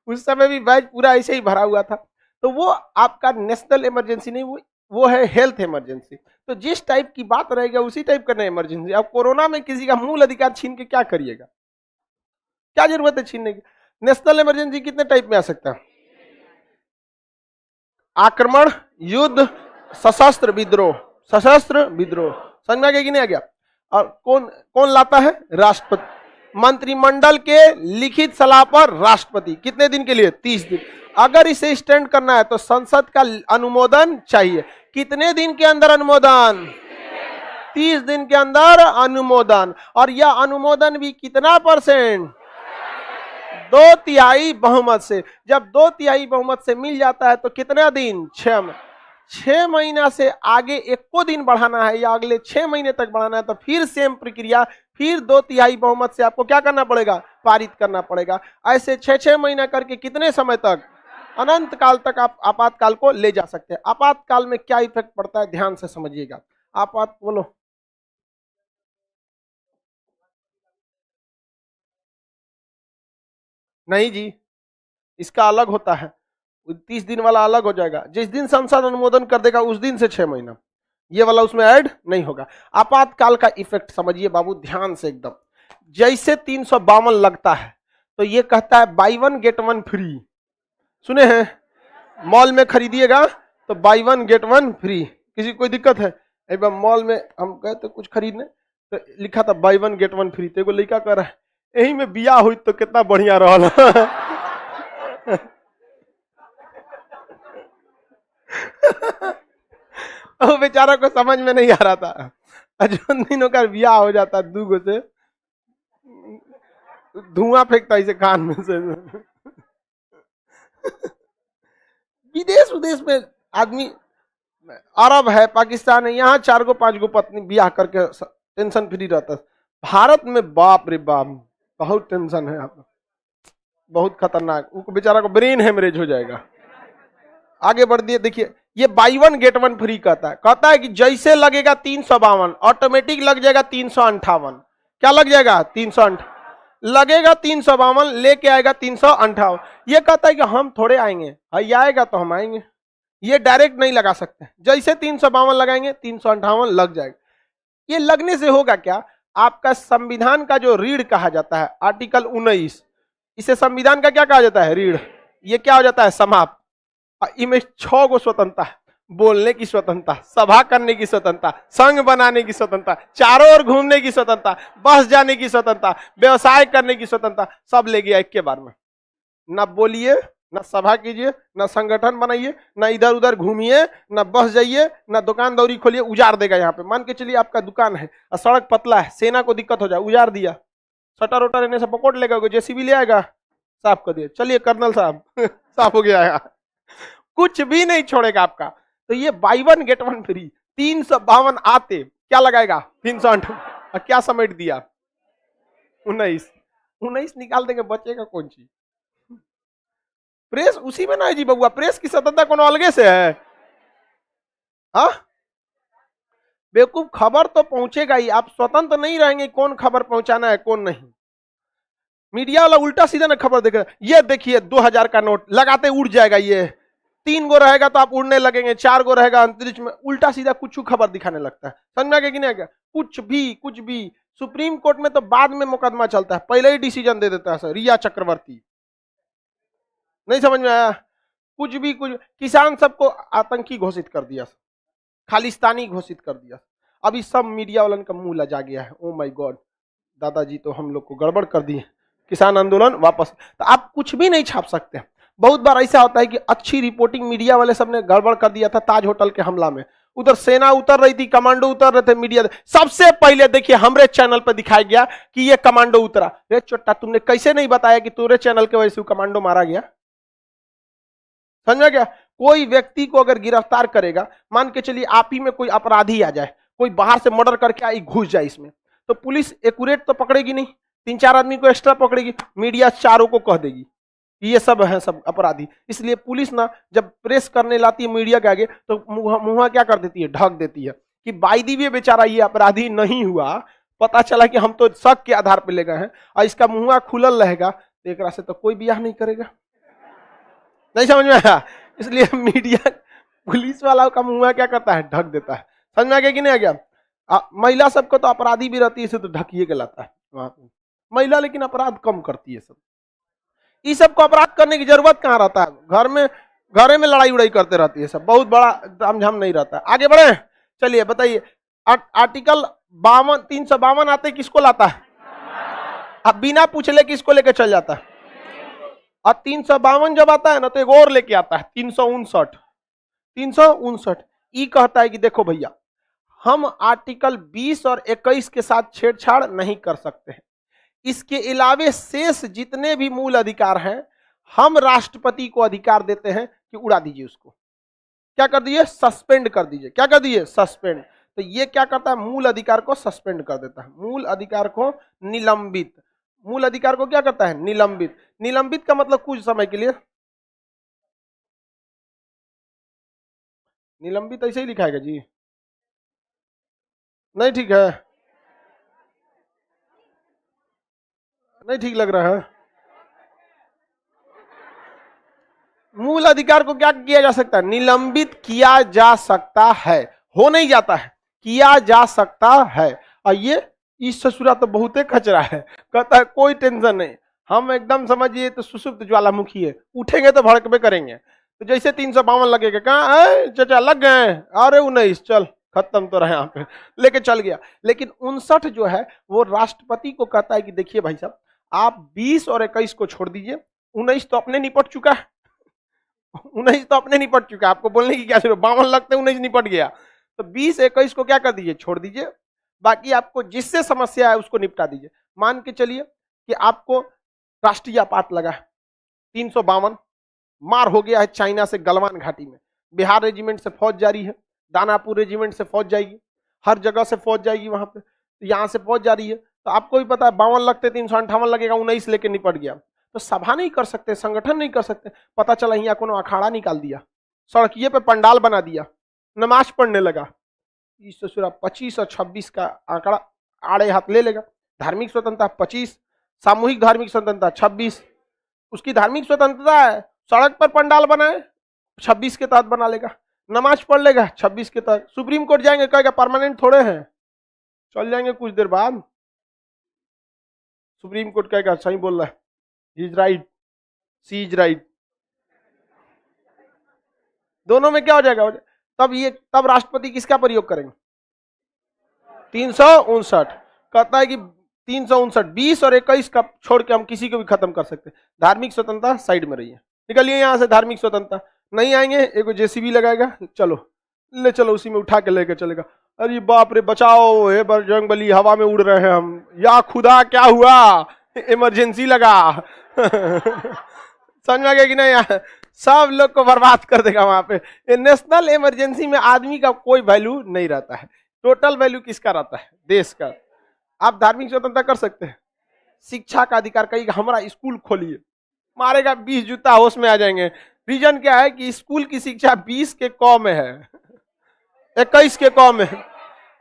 Speaker 1: उस समय भी बैच पूरा ऐसे ही भरा हुआ था। तो वो आपका नेशनल इमरजेंसी नहीं, वो है हेल्थ इमरजेंसी। तो जिस टाइप की बात रहेगा उसी टाइप का इमरजेंसी। अब कोरोना में किसी का मूल अधिकार छीन के क्या करिएगा? क्या जरूरत है छीनने की? नेशनल इमरजेंसी कितने टाइप में आ सकता है? आक्रमण, युद्ध, सशस्त्र विद्रोह। सशस्त्र विद्रोह समझ में आ गया कि नहीं आ गया? और कौन कौन लाता है? राष्ट्रपति। मंत्रिमंडल के लिखित सलाह पर राष्ट्रपति। कितने दिन के लिए? 30 दिन। अगर इसे स्टैंड करना है तो संसद का अनुमोदन चाहिए। कितने दिन के अंदर अनुमोदन? 30 दिन के अंदर अनुमोदन। और यह अनुमोदन भी कितना परसेंट? 2/3 बहुमत से। जब 2/3 बहुमत से मिल जाता है तो कितना दिन? 6 महीना से आगे 1 दिन बढ़ाना है या अगले 6 महीने तक बढ़ाना है तो फिर सेम प्रक्रिया, फिर 2/3 बहुमत से आपको क्या करना पड़ेगा? पारित करना पड़ेगा। ऐसे 6 महीना करके कितने समय तक? अनंत काल तक आप आपातकाल को ले जा सकते हैं। आपातकाल में क्या इफेक्ट पड़ता है ध्यान से समझिएगा। आपात बोलो। नहीं जी, इसका अलग होता है। 30 दिन वाला अलग हो जाएगा। जिस दिन संसद अनुमोदन कर देगा उस दिन से 6 महीना, ये वाला उसमें ऐड नहीं होगा। आपातकाल का इफेक्ट समझिए बाबू ध्यान से एकदम। जैसे 352 लगता है तो ये कहता है बाई 1 गेट 1 फ्री। सुने हैं? मॉल में खरीदिएगा तो बाई 1 गेट 1 फ्री। किसी कोई दिक्कत है? एक बार मॉल में हम गए तो कुछ खरीदने, तो लिखा था by one get one free. तो एगो लड़का कह रहा है यही में बियाह हुई तो कितना बढ़िया रहल। वो बेचारा को समझ में नहीं आ रहा था। जो दिनों का ब्याह हो जाता दूगो से, धुआं फेंकता इसे कान में से। विदेश विदेश में आदमी, अरब है, पाकिस्तान है, यहाँ 4 गो 5 गो पत्नी ब्याह करके टेंशन फ्री रहता है। भारत में बाप रे बाप बहुत टेंशन है, बहुत खतरनाक। उनको बेचारा को ब्रेन हेमरेज हो जाएगा। आगे बढ़ दिए, देखिए ये by one get one free कहता है कि जैसे लगेगा 352 ऑटोमेटिक लग जाएगा 358। क्या लग जाएगा? 358 लगेगा, 352 लेके आएगा 358। ये कहता है कि हम थोड़े आएंगे, ये आएगा तो हम आएंगे, ये डायरेक्ट नहीं लगा सकते। जैसे 352 लगाएंगे 358 लग जाएगा। ये लगने से होगा क्या? आपका संविधान का जो रीढ़ कहा जाता है आर्टिकल 19, इसे संविधान का क्या कहा जाता है? रीढ़। ये क्या हो जाता है? समाप्त। इनमें 6 गो स्वतंत्रता है, बोलने की स्वतंत्रता, सभा करने की स्वतंत्रता, संघ बनाने की स्वतंत्रता, चारों ओर घूमने की स्वतंत्रता, बस जाने की स्वतंत्रता, व्यवसाय करने की स्वतंत्रता, सब ले गया एक के बार में। ना बोलिए, ना सभा कीजिए, ना संगठन बनाइए, ना इधर उधर घूमिए, ना बस जाइए, ना दुकान दौरी खोलिए, उजाड़ देगा। यहाँ पे मान के चलिए आपका दुकान है और सड़क पतला है, सेना को दिक्कत हो जाए, उजाड़ दिया, शटर वटर इन्हें से पकड़ लेगा, जेसीबी ले आएगा, साफ कर दिया, चलिए कर्नल साहब साफ हो गया, कुछ भी नहीं छोड़ेगा आपका। तो ये by one get one free, 352 आते क्या लगाएगा? 308। और क्या समेट दिया? 19 निकाल देंगे, बचेगा कौन चीज? प्रेस उसी में ना है जी बबुआ, प्रेस की स्वतंत्रता कोनो अलगे से है? हाँ बेवकूफ, खबर तो पहुंचेगा ही, आप स्वतंत्र नहीं रहेंगे कौन खबर पहुंचाना है कौन नहीं। मीडिया वाला उल्टा सीधा ना खबर देखेगा, ये देखिए 2000 का नोट लगाते उड़ जाएगा, ये 3 गो रहेगा तो आप उड़ने लगेंगे, 4 गो रहेगा अंतरिक्ष में, उल्टा सीधा कुछ खबर दिखाने लगता है। समझ में आ गया कि नहीं आ गया? कुछ भी। सुप्रीम कोर्ट में तो बाद में मुकदमा चलता है, पहले ही डिसीजन दे देता है सर रिया चक्रवर्ती। नहीं समझ में आया? कुछ भी। किसान सबको आतंकी घोषित कर दिया, खालिस्तानी घोषित कर दिया। अभी सब मीडिया वालन का मुंह लजा गया है, ओ माय गॉड, दादाजी तो हम लोग को गड़बड़ कर दिए, किसान आंदोलन वापस। तो आप कुछ भी नहीं छाप सकते। बहुत बार ऐसा होता है कि अच्छी रिपोर्टिंग मीडिया वाले सब ने गड़बड़ कर दिया था ताज होटल के हमला में, उधर सेना उतर रही थी, कमांडो उतर रहे थे, मीडिया सबसे पहले देखिए हमारे चैनल पर दिखाया गया कि ये कमांडो उतरा। रे चोट्टा, तुमने कैसे नहीं बताया कि तुरे चैनल के वजह से कमांडो मारा गया? समझा क्या? कोई व्यक्ति को अगर गिरफ्तार करेगा, मान के चलिए आप ही में कोई अपराधी आ जाए, कोई बाहर से मर्डर करके आई घुस जाए इसमें, तो पुलिस एक्यूरेट तो पकड़ेगी नहीं, 3-4 आदमी को एक्स्ट्रा पकड़ेगी, मीडिया चारों को कह देगी ये सब है सब अपराधी। इसलिए पुलिस ना जब प्रेस करने लाती है मीडिया के आगे तो मुंह क्या कर देती है? ढक देती है कि बाई दी बेचारा ये अपराधी नहीं हुआ, पता चला कि हम तो शक के आधार पर ले गए हैं, और इसका मुंह खुलल रहेगा तो एक से तो कोई ब्याह नहीं करेगा। नहीं समझ में आया? इसलिए मीडिया पुलिस वाला का मुंह क्या करता है? ढक देता है। समझ में आ गया कि नहीं आ गया? महिला सबको तो अपराधी भी रहती है, इसे तो ढकिए के लाता है वहां पे महिला, लेकिन अपराध कम करती है सब। इस सब को अपराध करने की जरूरत कहाँ रहता है? घरे में लड़ाई उड़ाई करते रहती है सब, बहुत बड़ा तामझाम नहीं रहता है। आगे बढ़े, चलिए बताइए, आर्टिकल 352 आते किसको लाता है? अब बिना पूछले किसको लेके चल जाता है? और 352 जब आता है ना तो एक और लेके आता है 359। ई कहता है कि देखो भैया, हम आर्टिकल 20 और 21 के साथ छेड़छाड़ नहीं कर सकते हैं, इसके अलावे शेष जितने भी मूल अधिकार हैं हम राष्ट्रपति को अधिकार देते हैं कि उड़ा दीजिए उसको। क्या कर दीजिए? सस्पेंड कर दीजिए। क्या कर दीजिए? सस्पेंड। तो ये क्या करता है? मूल अधिकार को सस्पेंड कर देता है, मूल अधिकार को निलंबित। मूल अधिकार को क्या करता है? निलंबित। निलंबित का मतलब कुछ समय के लिए, निलंबित ऐसे ही लिखाएगा जी, नहीं ठीक है? नहीं ठीक लग रहा है? मूल अधिकार को क्या किया जा सकता है? निलंबित किया जा सकता है, हो नहीं जाता है, किया जा सकता है। और ये इस ससुरा तो बहुत खचरा है, कहता है कोई टेंशन नहीं, हम एकदम समझिए तो सुसुप्त ज्वालामुखी है, उठेंगे तो भड़कबे करेंगे। तो जैसे 352 लगेगा, कहाँ चाचा लग गए? अरे 19 चल खत्म तो रहा यहाँ पे, लेके चल गया। लेकिन 59 जो है वो राष्ट्रपति को कहता है कि देखिए भाई साहब, आप 20 और 21 को छोड़ दीजिए, 19 तो अपने निपट चुका है, 19 तो अपने निपट चुका है, आपको बोलने की क्या जरूरत, 52 लगते 19 निपट गया, तो 20 21 को क्या कर दीजिए, छोड़ दीजिए, बाकी आपको जिससे समस्या है उसको निपटा दीजिए। मान के चलिए कि आपको राष्ट्रीय आपात लगा है, 352 मार हो गया है चाइना से गलवान घाटी में, बिहार रेजिमेंट से फौज जारी है, दानापुर रेजिमेंट से फौज जाएगी, हर जगह से फौज जाएगी वहां पे, तो यहां से फौज जा रही है, तो आपको भी पता है 52 लगते 358 लगेगा, 19 लेके निपट गया। तो सभा नहीं कर सकते, संगठन नहीं कर सकते, पता चला यहाँ कोनो अखाड़ा निकाल दिया, सड़किए पे पंडाल बना दिया, नमाज पढ़ने लगा, 25 और 26 का आंकड़ा आड़े हाथ ले लेगा। धार्मिक स्वतंत्रता 25, सामूहिक धार्मिक स्वतंत्रता 26, उसकी धार्मिक स्वतंत्रता है, सड़क पर पंडाल बनाए 26 के तहत बना लेगा, नमाज पढ़ लेगा 26 के तहत, सुप्रीम कोर्ट जाएंगे कहेगा परमानेंट थोड़े हैं, चल जाएंगे कुछ देर बाद, सुप्रीम कोर्ट कहेगा सही बोल रहा है, he is right, she is right, दोनों में क्या हो जाएगा, तब राष्ट्रपति किसका प्रयोग करेंगे, 359, कहता है कि 359, 20 और 21 का छोड़ के हम किसी को भी खत्म कर सकते हैं, धार्मिक स्वतंत्रता साइड में रही है, निकलिए यहां से, धार्मिक स्वतंत्रता नहीं आएंगे, एक जेसीबी लगाएगा, चलो ले चलो, उसी में उठा के लेके चलेगा, अरे बाप रे बचाओ, हे बजरंगबली हवा में उड़ रहे हैं हम, या खुदा क्या हुआ, इमरजेंसी लगा समझ में आ गया कि नहीं, यार सब लोग को बर्बाद कर देगा वहां पे। नेशनल इमरजेंसी में आदमी का कोई वैल्यू नहीं रहता है, टोटल वैल्यू किसका रहता है, देश का। आप धार्मिक स्वतंत्रता कर सकते हैं, शिक्षा का अधिकार, कहीं हमारा स्कूल खोलिए, मारेगा 20 जूता, होश में आ जाएंगे। रीजन क्या है कि स्कूल की शिक्षा 20 के कौ में है, 21 के कौ में,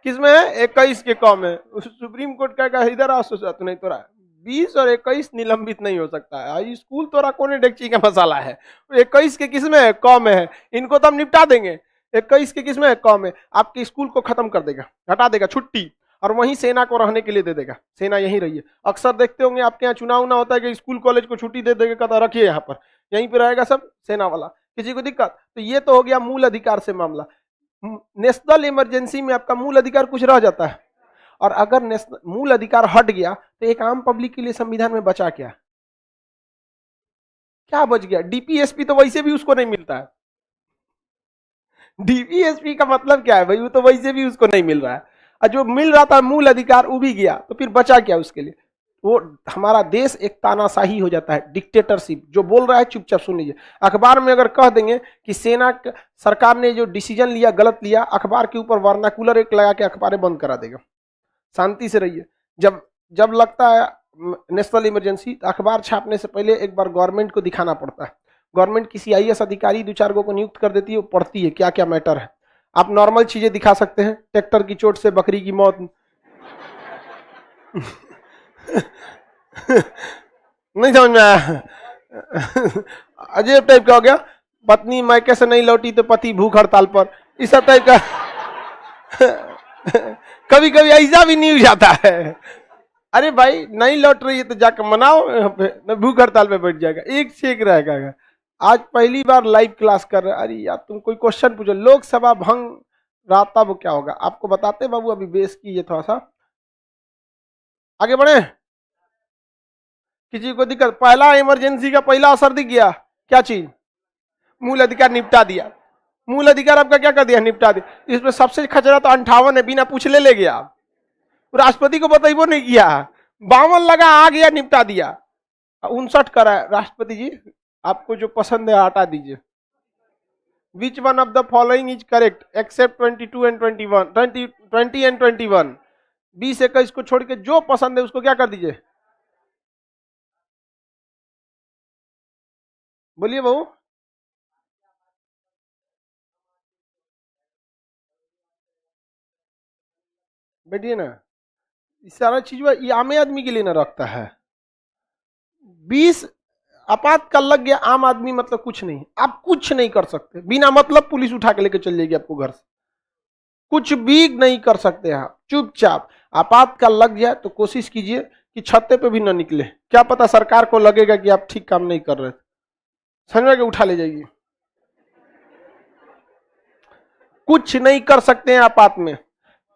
Speaker 1: किसमें है, 21 के कौ में। सुप्रीम कोर्ट कहेगा इधर आओ तो नहीं, तो 20 और 21 निलंबित नहीं हो सकता है, स्कूल तो कोने डेक्ची का मसाला है, 21 के किसमें है, कौ में है, इनको तो हम निपटा देंगे, 21 के किसमें है, कौ में, आपके स्कूल को खत्म कर देगा, हटा देगा छुट्टी, और वहीं सेना को रहने के लिए दे देगा, सेना यहीं रही है। अक्सर देखते होंगे आपके यहाँ चुनाव ना होता है कि स्कूल कॉलेज को छुट्टी दे देगा, कहता रखिए यहाँ पर, यहीं पर रहेगा सब सेना वाला, किसी को दिक्कत। तो ये तो हो गया मूल अधिकार से मामला। नेशनल इमरजेंसी में आपका मूल अधिकार कुछ रह जाता है, और अगर मूल अधिकार हट गया तो एक आम पब्लिक के लिए संविधान में बचा क्या, क्या बच गया, डीपीएसपी तो वैसे भी उसको नहीं मिलता है, डीपीएसपी का मतलब क्या है भाई, वो तो वैसे भी उसको नहीं मिल रहा है, और जो मिल रहा था मूल अधिकार वो भी गया, तो फिर बचा क्या उसके लिए। वो हमारा देश एक तानाशाही हो जाता है, डिक्टेटरशिप, जो बोल रहा है चुपचाप सुन लीजिए। अखबार में अगर कह देंगे कि सेना सरकार ने जो डिसीजन लिया गलत लिया, अखबार के ऊपर वर्नाकुलर एक लगा के अखबारें बंद करा देगा, शांति से रहिए। जब जब लगता है नेशनल इमरजेंसी, तो अखबार छापने से पहले एक बार गवर्नमेंट को दिखाना पड़ता है, गवर्नमेंट किसी आईएएस अधिकारी 2-4 को नियुक्त कर देती है, वो पढ़ती है क्या क्या मैटर है। आप नॉर्मल चीजें दिखा सकते हैं, ट्रैक्टर की चोट से बकरी की मौत नहीं समझ में आया, अजय टाइप का हो गया, पत्नी मायके से नहीं लौटी तो पति भूख हड़ताल पर, इस सब टाइप का कभी कभी ऐसा भी न्यूज आता है, अरे भाई नहीं लौट रही है तो जाकर मनाओ, भूख हड़ताल पे बैठ जाएगा, एक से एक रहेगा। आज पहली बार लाइव क्लास कर रहे, अरे यार तुम कोई क्वेश्चन पूछो, लोकसभा भंग राता वो क्या होगा आपको बताते बाबू, अभी बेस कीजिए थोड़ा सा, आगे बढ़े। किसी को दिक्कत, पहला इमरजेंसी का पहला असर दिख गया, क्या चीज, मूल अधिकार निपटा दिया, मूल अधिकार आपका क्या कर दिया, निपटा दिया। इसमें सबसे खचरा तो 58 है, बिना पूछ ले गया, राष्ट्रपति को बताइए नहीं किया, 52 लगा आ गया, निपटा दिया, 59 करा। राष्ट्रपति जी आपको जो पसंद है हटा दीजिए, which one of the following is correct except 22 and 21, 20 and 21, 20-21 को छोड़ के जो पसंद है उसको क्या कर दीजिए, बोलिए बहू। बैठिए ना, सारा चीज ये आम आदमी के लिए ना रखता है। 20 आपातकाल लग गया, आम आदमी मतलब कुछ नहीं, आप कुछ नहीं कर सकते, बिना मतलब पुलिस उठा के लेके चल जाएगी आपको घर से, कुछ भी नहीं कर सकते आप, चुपचाप। आपातकाल लग जाए तो कोशिश कीजिए कि छत्ते पे भी ना निकले, क्या पता सरकार को लगेगा कि आप ठीक काम नहीं कर रहे, समझ के उठा ले जाइए, कुछ नहीं कर सकते हैं आपात में,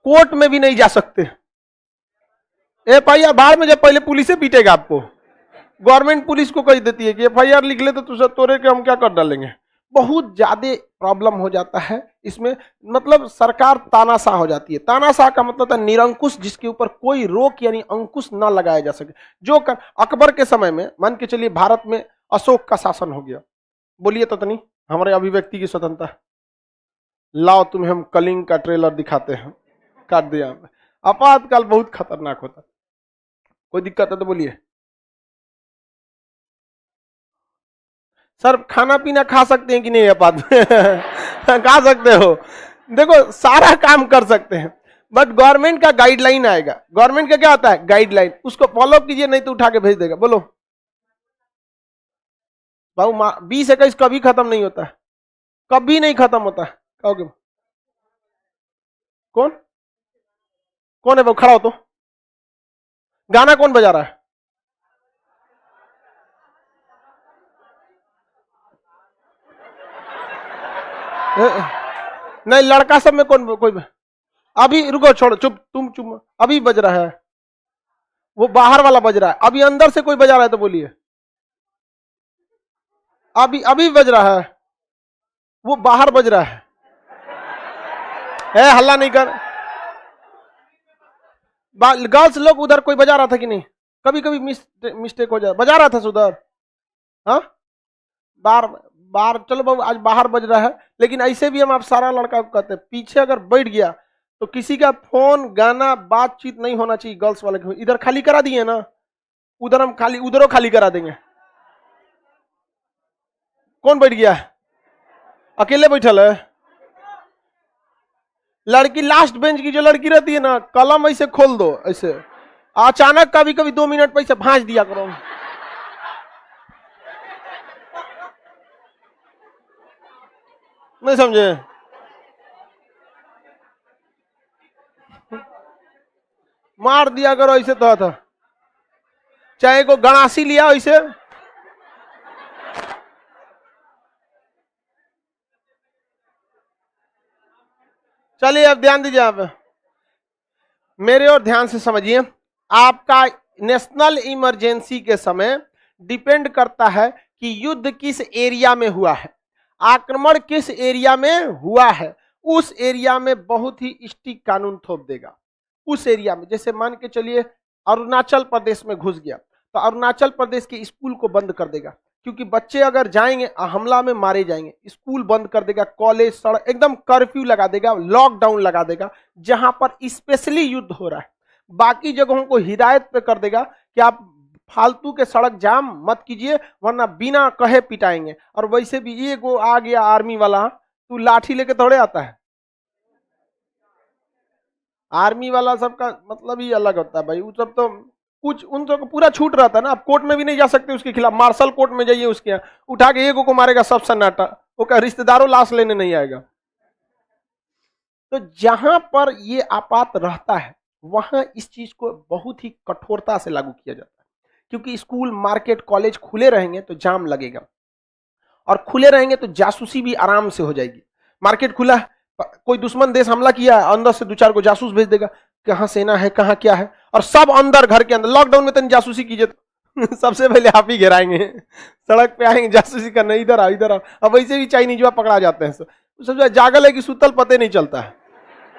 Speaker 1: कोर्ट में भी नहीं जा सकते। एफआईआर बाहर में, जब पहले पुलिस से पीटेगा आपको, गवर्नमेंट पुलिस को कह देती है कि एफआईआर लिख ले तो तुझे तोरे के हम क्या कर डालेंगे। बहुत ज्यादा प्रॉब्लम हो जाता है इसमें, मतलब सरकार तानाशाह हो जाती है। तानाशाह का मतलब था निरंकुश, जिसके ऊपर कोई रोक यानी अंकुश ना लगाया जा सके। जो कर अकबर के समय में मान के चलिए भारत में अशोक का शासन हो गया, बोलिए तो नहीं हमारे अभिव्यक्ति की स्वतंत्रता, लाओ तुम्हें हम कलिंग का ट्रेलर दिखाते हैं, काट दिया। आपातकाल बहुत खतरनाक होता, कोई दिक्कत है तो बोलिए। सर खाना पीना खा सकते हैं कि नहीं आपात में? खा सकते हो, देखो सारा काम कर सकते हैं, बट गवर्नमेंट का गाइडलाइन आएगा। गवर्नमेंट का क्या होता है गाइडलाइन, उसको फॉलो कीजिए नहीं तो उठा के भेज देगा। बोलो भाऊ 20-21 कभी खत्म नहीं होता, कभी नहीं खत्म होता। कहोगे कौन कौन है वो, खड़ा हो तो। गाना कौन बजा रहा है? नहीं लड़का सब में कौन कोई, अभी रुको छोड़ो चुप, तुम चुप, अभी बज रहा है वो, बाहर वाला बज रहा है। अभी अंदर से कोई बजा रहा है तो बोलिए। अभी अभी बज रहा है, वो बाहर बज रहा है हल्ला नहीं कर। गर्ल्स लोग उधर कोई बजा रहा था कि नहीं? कभी कभी मिस्टेक हो जाए, बजा रहा था सुधर। हाँ बार बार, चलो बाबू आज बाहर बज रहा है, लेकिन ऐसे भी हम आप सारा लड़का को कहते हैं पीछे अगर बैठ गया तो किसी का फोन गाना बातचीत नहीं होना चाहिए। गर्ल्स वाले के इधर खाली करा दिए ना, उधर हम खाली, उधरों खाली करा देंगे। कौन बैठ गया है? अकेले बैठल है लड़की। लास्ट बेंच की जो लड़की रहती है ना, कलम ऐसे खोल दो, ऐसे अचानक कभी कभी 2 मिनट पे ऐसे भांज दिया करो। नहीं समझे? मार दिया करो ऐसे तो था, चाहे को गणासी लिया ऐसे। चलिए अब ध्यान दीजिए, आप मेरे और ध्यान से समझिए। आपका नेशनल इमरजेंसी के समय डिपेंड करता है कि युद्ध किस एरिया में हुआ है, आक्रमण किस एरिया में हुआ है। उस एरिया में बहुत ही स्ट्रिक्ट कानून थोप देगा। उस एरिया में जैसे मान के चलिए अरुणाचल प्रदेश में घुस गया तो अरुणाचल प्रदेश के स्कूल को बंद कर देगा, क्योंकि बच्चे अगर जाएंगे हमला में मारे जाएंगे। स्कूल बंद कर देगा, कॉलेज सड़क एकदम कर्फ्यू लगा देगा, लॉकडाउन लगा देगा जहां पर स्पेशली युद्ध हो रहा है। बाकी जगहों को हिदायत पे कर देगा कि आप फालतू के सड़क जाम मत कीजिए वरना बिना कहे पिटाएंगे। और वैसे भी ये वो आ गया आर्मी वाला, तू लाठी लेके थोड़े आता है। आर्मी वाला सबका मतलब ही अलग होता है भाई, वो सब तो कुछ उन तो पूरा छूट रहता है ना। आप कोर्ट में भी नहीं जा सकते उसके खिलाफ, मार्शल कोर्ट में जाइए उसके यहाँ उठा के एक को मारेगा सब सन्नाटा, वो क्या रिश्तेदारों लाश लेने नहीं आएगा। तो जहां पर ये आपात रहता है वहां इस चीज को बहुत ही कठोरता से लागू किया जाता है, क्योंकि स्कूल मार्केट कॉलेज खुले रहेंगे तो जाम लगेगा, और खुले रहेंगे तो जासूसी भी आराम से हो जाएगी। मार्केट खुला, कोई दुश्मन देश हमला किया, अंदर से 2-4 को जासूस भेज देगा, कहां सेना है कहां क्या है, और सब अंदर घर के अंदर। लॉकडाउन में तो जासूसी कीजिए तो सबसे पहले आप ही घेराएंगे, सड़क पे आएंगे जासूसी करने, इधर आओ इधर आओ। अब वैसे भी चाइनीज पकड़ा जाते हैं, सब जागल है कि सुतल पते नहीं चलता है,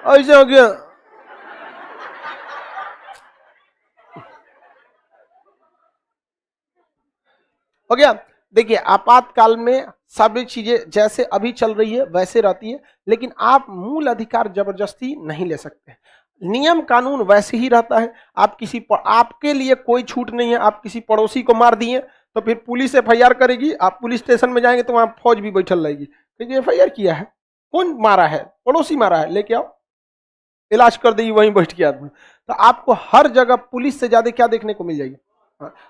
Speaker 1: ऐसे हो गया। हो गया। देखिए आपातकाल में सभी चीजें जैसे अभी चल रही है वैसे रहती है, लेकिन आप मूल अधिकार जबरदस्ती नहीं ले सकते। नियम कानून वैसे ही रहता है। आप किसी पर, आपके लिए कोई छूट नहीं है। आप किसी पड़ोसी को मार दिए तो फिर पुलिस एफआईआर करेगी, आप पुलिस स्टेशन में जाएंगे तो वहां फौज भी बैठल रहेगी, क्योंकि एफआईआर किया है, कौन मारा है, पड़ोसी मारा है, लेके आओ इलाज कर देगी वहीं बैठ के आदमी। तो आपको हर जगह पुलिस से ज्यादा क्या देखने को मिल जाएगी।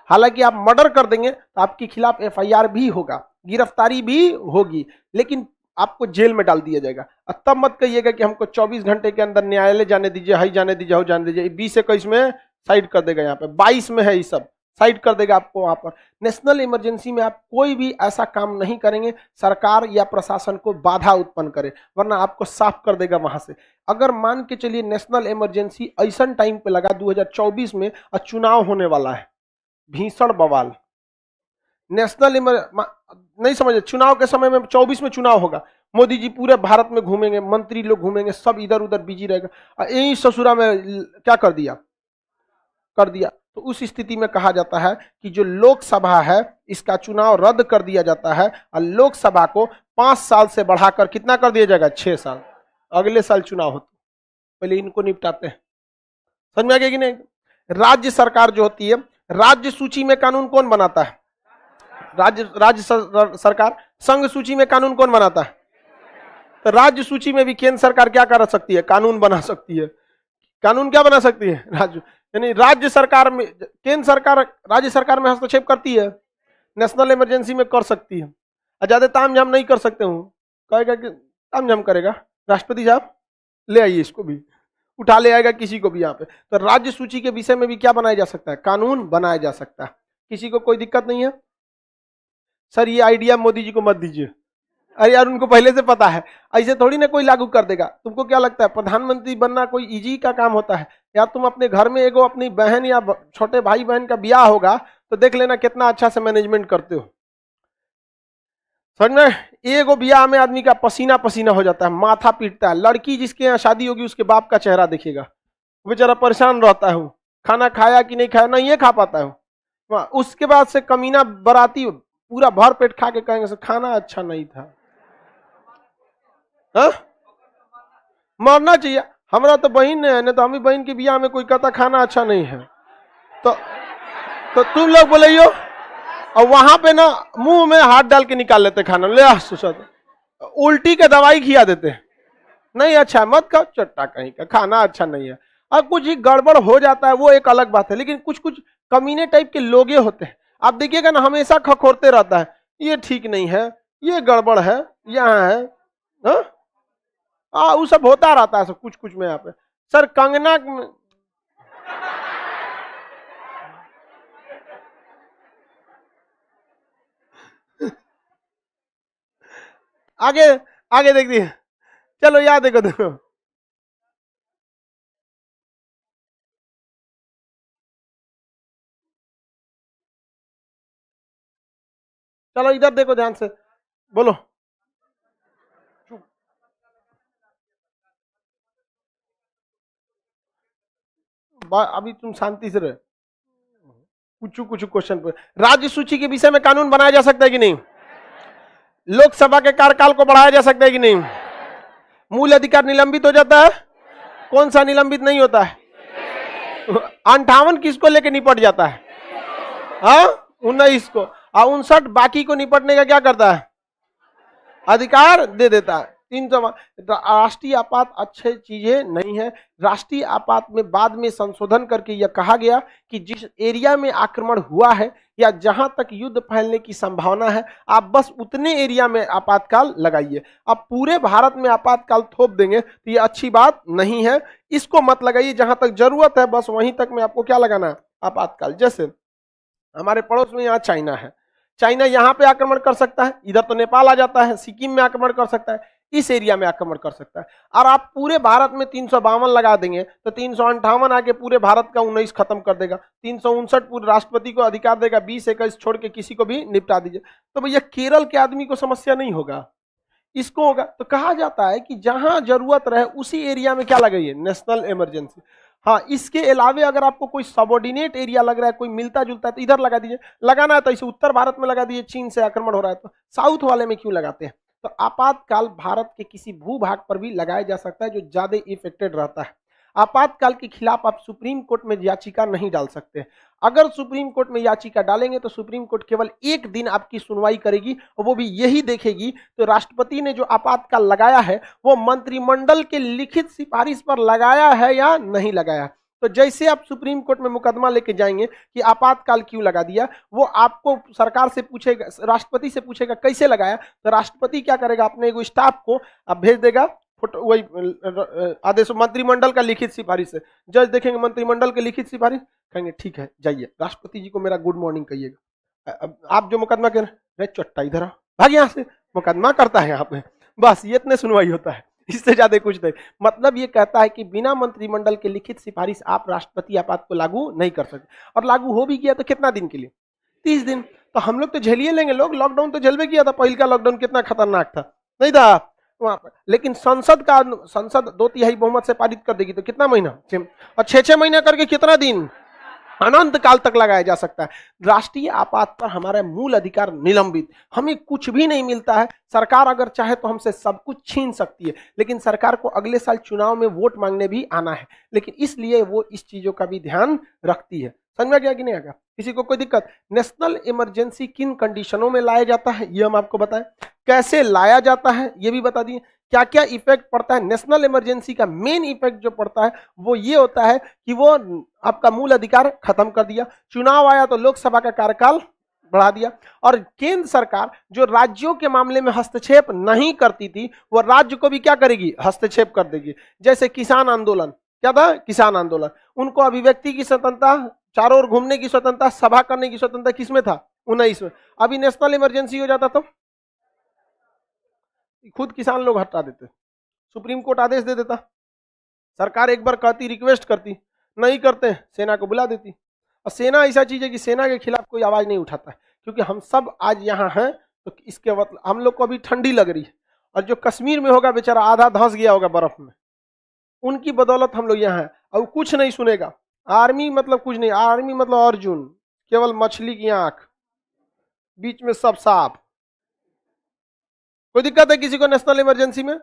Speaker 1: हालांकि आप मर्डर कर देंगे तो आपके खिलाफ एफआईआर भी होगा, गिरफ्तारी भी होगी, लेकिन आपको जेल में डाल दिया जाएगा। तब मत कहिएगा कि हमको 24 घंटे के अंदर न्यायालय जाने दीजिए, हाई जाने दीजिए, हो जाने दीजिए। 20-21 में साइड कर देगा, यहाँ पे 22 में है ये सब, साइड कर देगा आपको वहां पर। नेशनल इमरजेंसी में आप कोई भी ऐसा काम नहीं करेंगे सरकार या प्रशासन को बाधा उत्पन्न करे, वरना आपको साफ कर देगा वहां से। अगर मान के चलिए नेशनल इमरजेंसी ऐसा टाइम पे लगा 2024 में और चुनाव होने वाला है, भीषण बवाल, नेशनल नहीं समझे, चुनाव के समय में 24 में चुनाव होगा, मोदी जी पूरे भारत में घूमेंगे, मंत्री लोग घूमेंगे, सब इधर उधर बिजी रहेगा, यही ससुरा में क्या कर दिया, तो उस स्थिति में कहा जाता है कि जो लोकसभा है इसका चुनाव रद्द कर दिया जाता है और लोकसभा को 5 साल से बढ़ाकर कितना कर दिया जाएगा, 6 साल। अगले साल चुनाव हो, पहले इनको निपटाते हैं। समझ में आ गया कि नहीं? राज्य सरकार जो होती है, राज्य सूची में कानून कौन बनाता है? राज्य सरकार। संघ सूची में कानून कौन बनाता है? तो राज्य सूची में भी केंद्र सरकार क्या कर सकती है? कानून बना सकती है। कानून क्या बना सकती है? राज्य, यानी राज्य सरकार में, केंद्र सरकार राज्य सरकार में हस्तक्षेप करती है, नेशनल इमरजेंसी में कर सकती है। ज्यादा तामझाम नहीं कर सकते हूँ, कहेगा कि तामझाम करेगा, राष्ट्रपति साहब ले आइए, इसको भी उठा ले आएगा, किसी को भी यहाँ पे। तो राज्य सूची के विषय में भी क्या बनाया जा सकता है? कानून बनाया जा सकता है। किसी को कोई दिक्कत नहीं है? सर ये आइडिया मोदी जी को मत दीजिए, अरे यार उनको पहले से पता है, ऐसे थोड़ी ना कोई लागू कर देगा। तुमको क्या लगता है प्रधानमंत्री बनना कोई इजी का काम होता है? यार तुम अपने घर में एगो अपनी बहन या छोटे भाई बहन का ब्याह होगा तो देख लेना कितना अच्छा से मैनेजमेंट करते हो। समझ में? एगो ब्याह में आदमी का पसीना पसीना हो जाता है, माथा पीटता है। लड़की जिसके यहाँ शादी होगी उसके बाप का चेहरा देखिएगा, बेचारा परेशान रहता है, खाना खाया कि नहीं खाया, नहीं ये खा पाता है। उसके बाद से कमीना बराती पूरा भर पेट खा के कहेंगे खाना अच्छा नहीं था। हा? मरना चाहिए। हमारा तो बहन है, नहीं तो हमारी बहन के बियाह में कोई कहता खाना अच्छा नहीं है, तो तुम लोग बोलियो, और वहां पे ना मुंह में हाथ डाल के निकाल लेते खाना, ले उल्टी का दवाई खिया देते, नहीं अच्छा मत खाओ, चट्टा कहीं का खाना अच्छा नहीं है। अब कुछ ही गड़बड़ हो जाता है वो एक अलग बात है, लेकिन कुछ कुछ कमीने टाइप के लोगे होते हैं, आप देखिएगा ना हमेशा खखोरते रहता है, ये ठीक नहीं है, ये गड़बड़ है, यहाँ है, वो सब होता रहता है सब कुछ कुछ में। यहाँ पे सर कंगना आगे आगे देख दिए, चलो याद देखो देखो, चलो इधर देखो ध्यान से, बोलो। अभी तुम शांति से रहे, कुछ कुछ क्वेश्चन पर। राज्य सूची के विषय में कानून बनाया जा सकता है कि नहीं? लोकसभा के कार्यकाल को बढ़ाया जा सकता है कि नहीं? मूल अधिकार निलंबित हो जाता है? कौन सा निलंबित नहीं होता है? 58 किसको लेके निपट जाता है? हाँ 19 को, और 59 बाकी को निपटने का क्या करता है? अधिकार दे देता है। 300 राष्ट्रीय आपात अच्छी चीजें नहीं है। राष्ट्रीय आपात में बाद में संशोधन करके यह कहा गया कि जिस एरिया में आक्रमण हुआ है या जहां तक युद्ध फैलने की संभावना है, आप बस उतने एरिया में आपातकाल लगाइए। अब पूरे भारत में आपातकाल थोप देंगे तो ये अच्छी बात नहीं है, इसको मत लगाइए। जहां तक जरूरत है बस वहीं तक में आपको क्या लगाना है? आपातकाल। जैसे हमारे पड़ोस में यहाँ चाइना है, चाइना यहाँ पे आक्रमण कर सकता है, इधर तो नेपाल आ जाता है, सिक्किम में आक्रमण कर सकता है, इस एरिया में आक्रमण कर सकता है। और आप पूरे भारत में 352 लगा देंगे तो 358 आके पूरे भारत का 19 खत्म कर देगा। 359 पूरे राष्ट्रपति को अधिकार देगा, 20-21 छोड़ के किसी को भी निपटा दीजिए। तो भैया केरल के आदमी को समस्या नहीं होगा, इसको होगा। तो कहा जाता है कि जहां जरूरत रहे उसी एरिया में क्या लगाइए? National emergency. हाँ, इसके अलावे अगर आपको कोई सबऑर्डिनेट एरिया लग रहा है, कोई मिलता जुलता है, तो इधर लगा दीजिए। लगाना है तो इसे उत्तर भारत में लगा दीजिए, चीन से आक्रमण हो रहा है तो साउथ वाले में क्यों लगाते हैं? तो आपातकाल भारत के किसी भूभाग पर भी लगाया जा सकता है जो ज्यादा इफेक्टेड रहता है। आपातकाल के खिलाफ आप सुप्रीम कोर्ट में याचिका नहीं डाल सकते। अगर सुप्रीम कोर्ट में याचिका डालेंगे तो सुप्रीम कोर्ट केवल एक दिन आपकी सुनवाई करेगी, और वो भी यही देखेगी तो राष्ट्रपति ने जो आपातकाल लगाया है वो मंत्रिमंडल के लिखित सिफारिश पर लगाया है या नहीं लगाया। तो जैसे आप सुप्रीम कोर्ट में मुकदमा लेके जाएंगे कि आपातकाल क्यों लगा दिया, वो आपको सरकार से पूछेगा, राष्ट्रपति से पूछेगा कैसे लगाया, तो राष्ट्रपति क्या करेगा? अपने एगो स्टाफ को अब भेज देगा फोटो वही आदेश मंत्रिमंडल का लिखित सिफारिश है। जज देखेंगे मंत्रिमंडल के लिखित सिफारिश, कहेंगे ठीक है जाइए राष्ट्रपति जी को मेरा गुड मॉर्निंग कहिएगा। अब आप जो मुकदमा कर रहे चट्टा इधर आओ, भाग यहाँ से, मुकदमा करता है यहाँ पे, बस ये इतने सुनवाई होता है, इससे ज्यादा कुछ नहीं। मतलब ये कहता है कि बिना मंत्रिमंडल के लिखित सिफारिश आप राष्ट्रपति आपात को लागू नहीं कर सकते, और लागू हो भी किया तो कितना दिन के लिए, 30 दिन। तो हम लोग तो झेलिए लेंगे, लोग लॉकडाउन तो झेलवे किया था, पहले का लॉकडाउन कितना खतरनाक था, नहीं था वहां पर। लेकिन संसद 2/3 बहुमत से पारित कर देगी तो कितना महीना, और 6-6 महीना करके कितना दिन, अनंत काल तक लगाया जा सकता है। राष्ट्रीय आपात पर हमारा मूल अधिकार निलंबित, हमें कुछ भी नहीं मिलता है। सरकार अगर चाहे तो हमसे सब कुछ छीन सकती है, लेकिन सरकार को अगले साल चुनाव में वोट मांगने भी आना है, लेकिन इसलिए वो इस चीजों का भी ध्यान रखती है। समझ में गया कि नहीं आएगा, किसी को कोई दिक्कत? नेशनल इमरजेंसी किन कंडीशनों में लाया जाता है ये हम आपको बताएं, कैसे लाया जाता है ये भी बता दिए, क्या क्या इफेक्ट पड़ता है। नेशनल इमरजेंसी का मेन इफेक्ट जो पड़ता है वो ये होता है कि वो आपका मूल अधिकार खत्म कर दिया, चुनाव आया तो लोकसभा का कार्यकाल बढ़ा दिया, और केंद्र सरकार जो राज्यों के मामले में हस्तक्षेप नहीं करती थी वो राज्य को भी क्या करेगी, हस्तक्षेप कर देगी। जैसे किसान आंदोलन, क्या था, किसान आंदोलन, उनको अभिव्यक्ति की स्वतंत्रता, चारों ओर घूमने की स्वतंत्रता, सभा करने की स्वतंत्रता किसमें था, 19 में। अभी नेशनल इमरजेंसी हो जाता तो खुद किसान लोग हटा देते, सुप्रीम कोर्ट आदेश दे देता, सरकार एक बार कहती, रिक्वेस्ट करती, नहीं करते सेना को बुला देती। और सेना ऐसा चीज है कि सेना के खिलाफ कोई आवाज नहीं उठाता है, क्योंकि हम सब आज यहाँ हैं तो इसके मतलब हम लोग को अभी ठंडी लग रही है, और जो कश्मीर में होगा बेचारा आधा धंस गया होगा बर्फ में, उनकी बदौलत हम लोग यहाँ हैं, और कुछ नहीं सुनेगा। आर्मी मतलब कुछ नहीं, आर्मी मतलब अर्जुन, केवल मछली की आंख, बीच में सब साफ। कोई दिक्कत है किसी को नेशनल इमरजेंसी में?